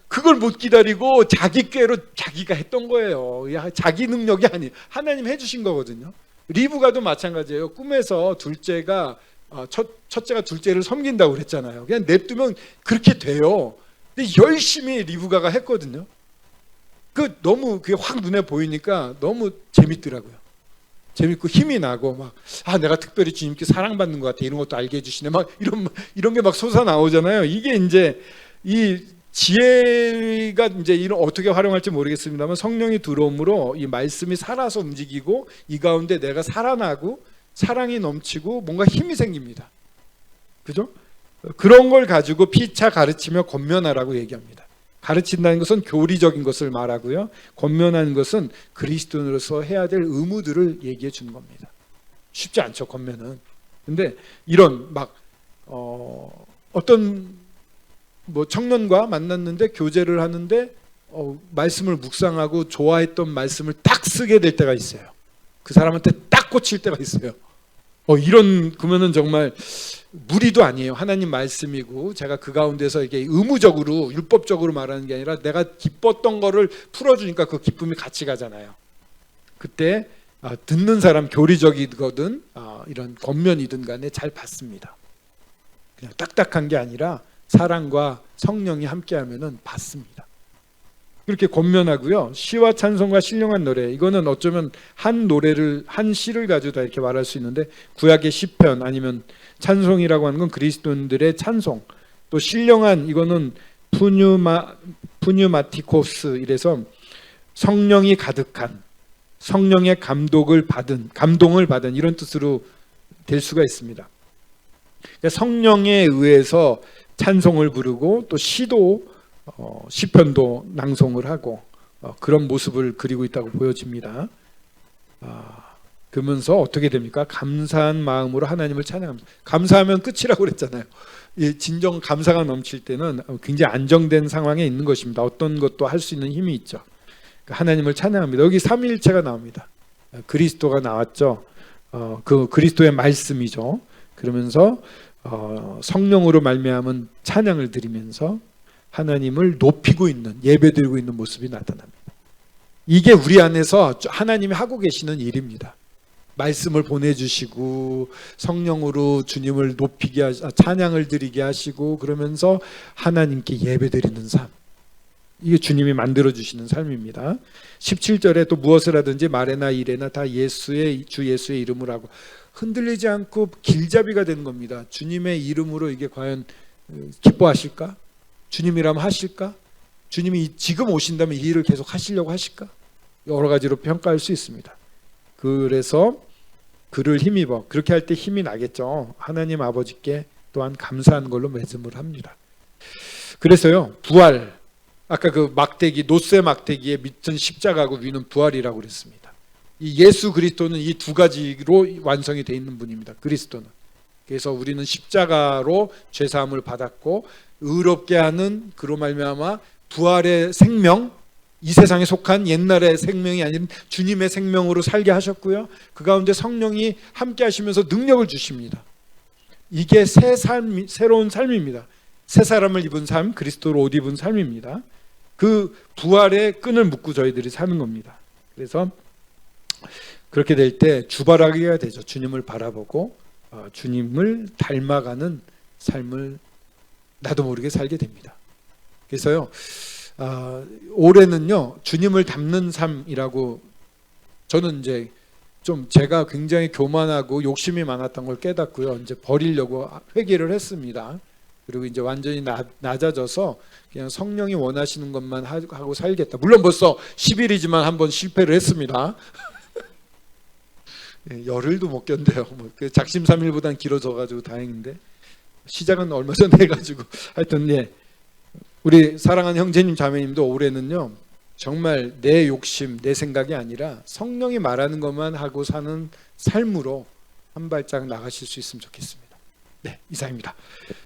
그걸 못 기다리고 자기 꾀로 자기가 했던 거예요. 자기 능력이 아니에요. 하나님 해주신 거거든요. 리브가도 마찬가지예요. 꿈에서 둘째가 첫째가 둘째를 섬긴다고 그랬잖아요. 그냥 냅두면 그렇게 돼요. 근데 열심히 리브가가 했거든요. 너무 그게 확 눈에 보이니까 너무 재밌더라고요. 재밌고 힘이 나고 막 내가 특별히 주님께 사랑받는 것 같아, 이런 것도 알게 해주시네, 막 이런 게 막 솟아 나오잖아요. 이게 이제 이 지혜가 이제 이런 어떻게 활용할지 모르겠습니다만 성령이 들어옴으로 이 말씀이 살아서 움직이고 이 가운데 내가 살아나고 사랑이 넘치고 뭔가 힘이 생깁니다. 그죠? 그런 걸 가지고 피차 가르치며 권면하라고 얘기합니다. 가르친다는 것은 교리적인 것을 말하고요, 권면하는 것은 그리스도인으로서 해야 될 의무들을 얘기해 주는 겁니다. 쉽지 않죠, 권면은. 근데 이런 어떤 청년과 만났는데 교제를 하는데 말씀을 묵상하고 좋아했던 말씀을 딱 쓰게 될 때가 있어요. 그 사람한테 딱 꽂힐 때가 있어요. 그러면은 정말 무리도 아니에요. 하나님 말씀이고 제가 그 가운데서 이게 의무적으로 율법적으로 말하는 게 아니라 내가 기뻤던 거를 풀어주니까 그 기쁨이 같이 가잖아요. 그때 듣는 사람, 교리적이거든 이런 권면이든 간에 잘 받습니다. 그냥 딱딱한 게 아니라 사랑과 성령이 함께하면은 받습니다. 그렇게 권면하고요. 시와 찬송과 신령한 노래, 이거는 어쩌면 한 시를 가지고 다 이렇게 말할 수 있는데, 구약의 시편 아니면 찬송이라고 하는 건 그리스도인들의 찬송, 또 신령한, 이거는 푸뉴마티코스, 이래서 성령이 가득한, 성령의 감동을 받은 이런 뜻으로 될 수가 있습니다. 그러니까 성령에 의해서 찬송을 부르고 또 시편도 낭송을 하고 그런 모습을 그리고 있다고 보여집니다. 그러면서 어떻게 됩니까? 감사한 마음으로 하나님을 찬양합니다. 감사하면 끝이라고 그랬잖아요. 진정 감사가 넘칠 때는 굉장히 안정된 상황에 있는 것입니다. 어떤 것도 할 수 있는 힘이 있죠. 하나님을 찬양합니다. 여기 삼위일체가 나옵니다. 그리스도가 나왔죠. 그 그리스도의 말씀이죠. 그러면서 성령으로 말미암은 찬양을 드리면서 하나님을 높이고 있는, 예배드리고 있는 모습이 나타납니다. 이게 우리 안에서 하나님이 하고 계시는 일입니다. 말씀을 보내주시고 성령으로 주님을 높이게 찬양을 드리게 하시고 그러면서 하나님께 예배드리는 삶, 이게 주님이 만들어주시는 삶입니다. 17절에 또 무엇을 하든지 말에나 일에나 다 주 예수의 이름으로 하고, 흔들리지 않고 길잡이가 되는 겁니다. 주님의 이름으로 이게 과연 기뻐하실까? 주님이라면 하실까? 주님이 지금 오신다면 이 일을 계속 하시려고 하실까? 여러 가지로 평가할 수 있습니다. 그래서 그를 힘입어, 그렇게 할 때 힘이 나겠죠. 하나님 아버지께 또한 감사한 걸로 맺음을 합니다. 그래서요, 부활, 아까 그 막대기, 노쇠 막대기에 밑은 십자가고 위는 부활이라고 그랬습니다. 이 예수 그리스도는 이 두 가지로 완성이 되어 있는 분입니다. 그리스도는. 그래서 우리는 십자가로 죄사함을 받았고 의롭게 하는 그로 말미암아 부활의 생명, 이 세상에 속한 옛날의 생명이 아닌 주님의 생명으로 살게 하셨고요. 그 가운데 성령이 함께 하시면서 능력을 주십니다. 이게 새로운 삶입니다. 새 사람을 입은 삶, 그리스도로 옷 입은 삶입니다. 그 부활의 끈을 묶고 저희들이 사는 겁니다. 그래서 그렇게 될 때 주바라기가 되죠. 주님을 바라보고 주님을 닮아가는 삶을 나도 모르게 살게 됩니다. 그래서요, 올해는요 주님을 닮는 삶이라고 저는 이제 좀 제가 굉장히 교만하고 욕심이 많았던 걸 깨닫고요. 이제 버리려고 회개를 했습니다. 그리고 이제 완전히 낮아져서 그냥 성령이 원하시는 것만 하고 살겠다. 물론 벌써 10일이지만 한번 실패를 했습니다. 열흘도 못 견뎌요. 그 작심삼일보단 길어져가지고 다행인데 시작은 얼마 전에 해가지고 하여튼 우리 사랑하는 형제님 자매님도 올해는요 정말 내 욕심 내 생각이 아니라 성령이 말하는 것만 하고 사는 삶으로 한 발짝 나가실 수 있으면 좋겠습니다. 네, 이상입니다.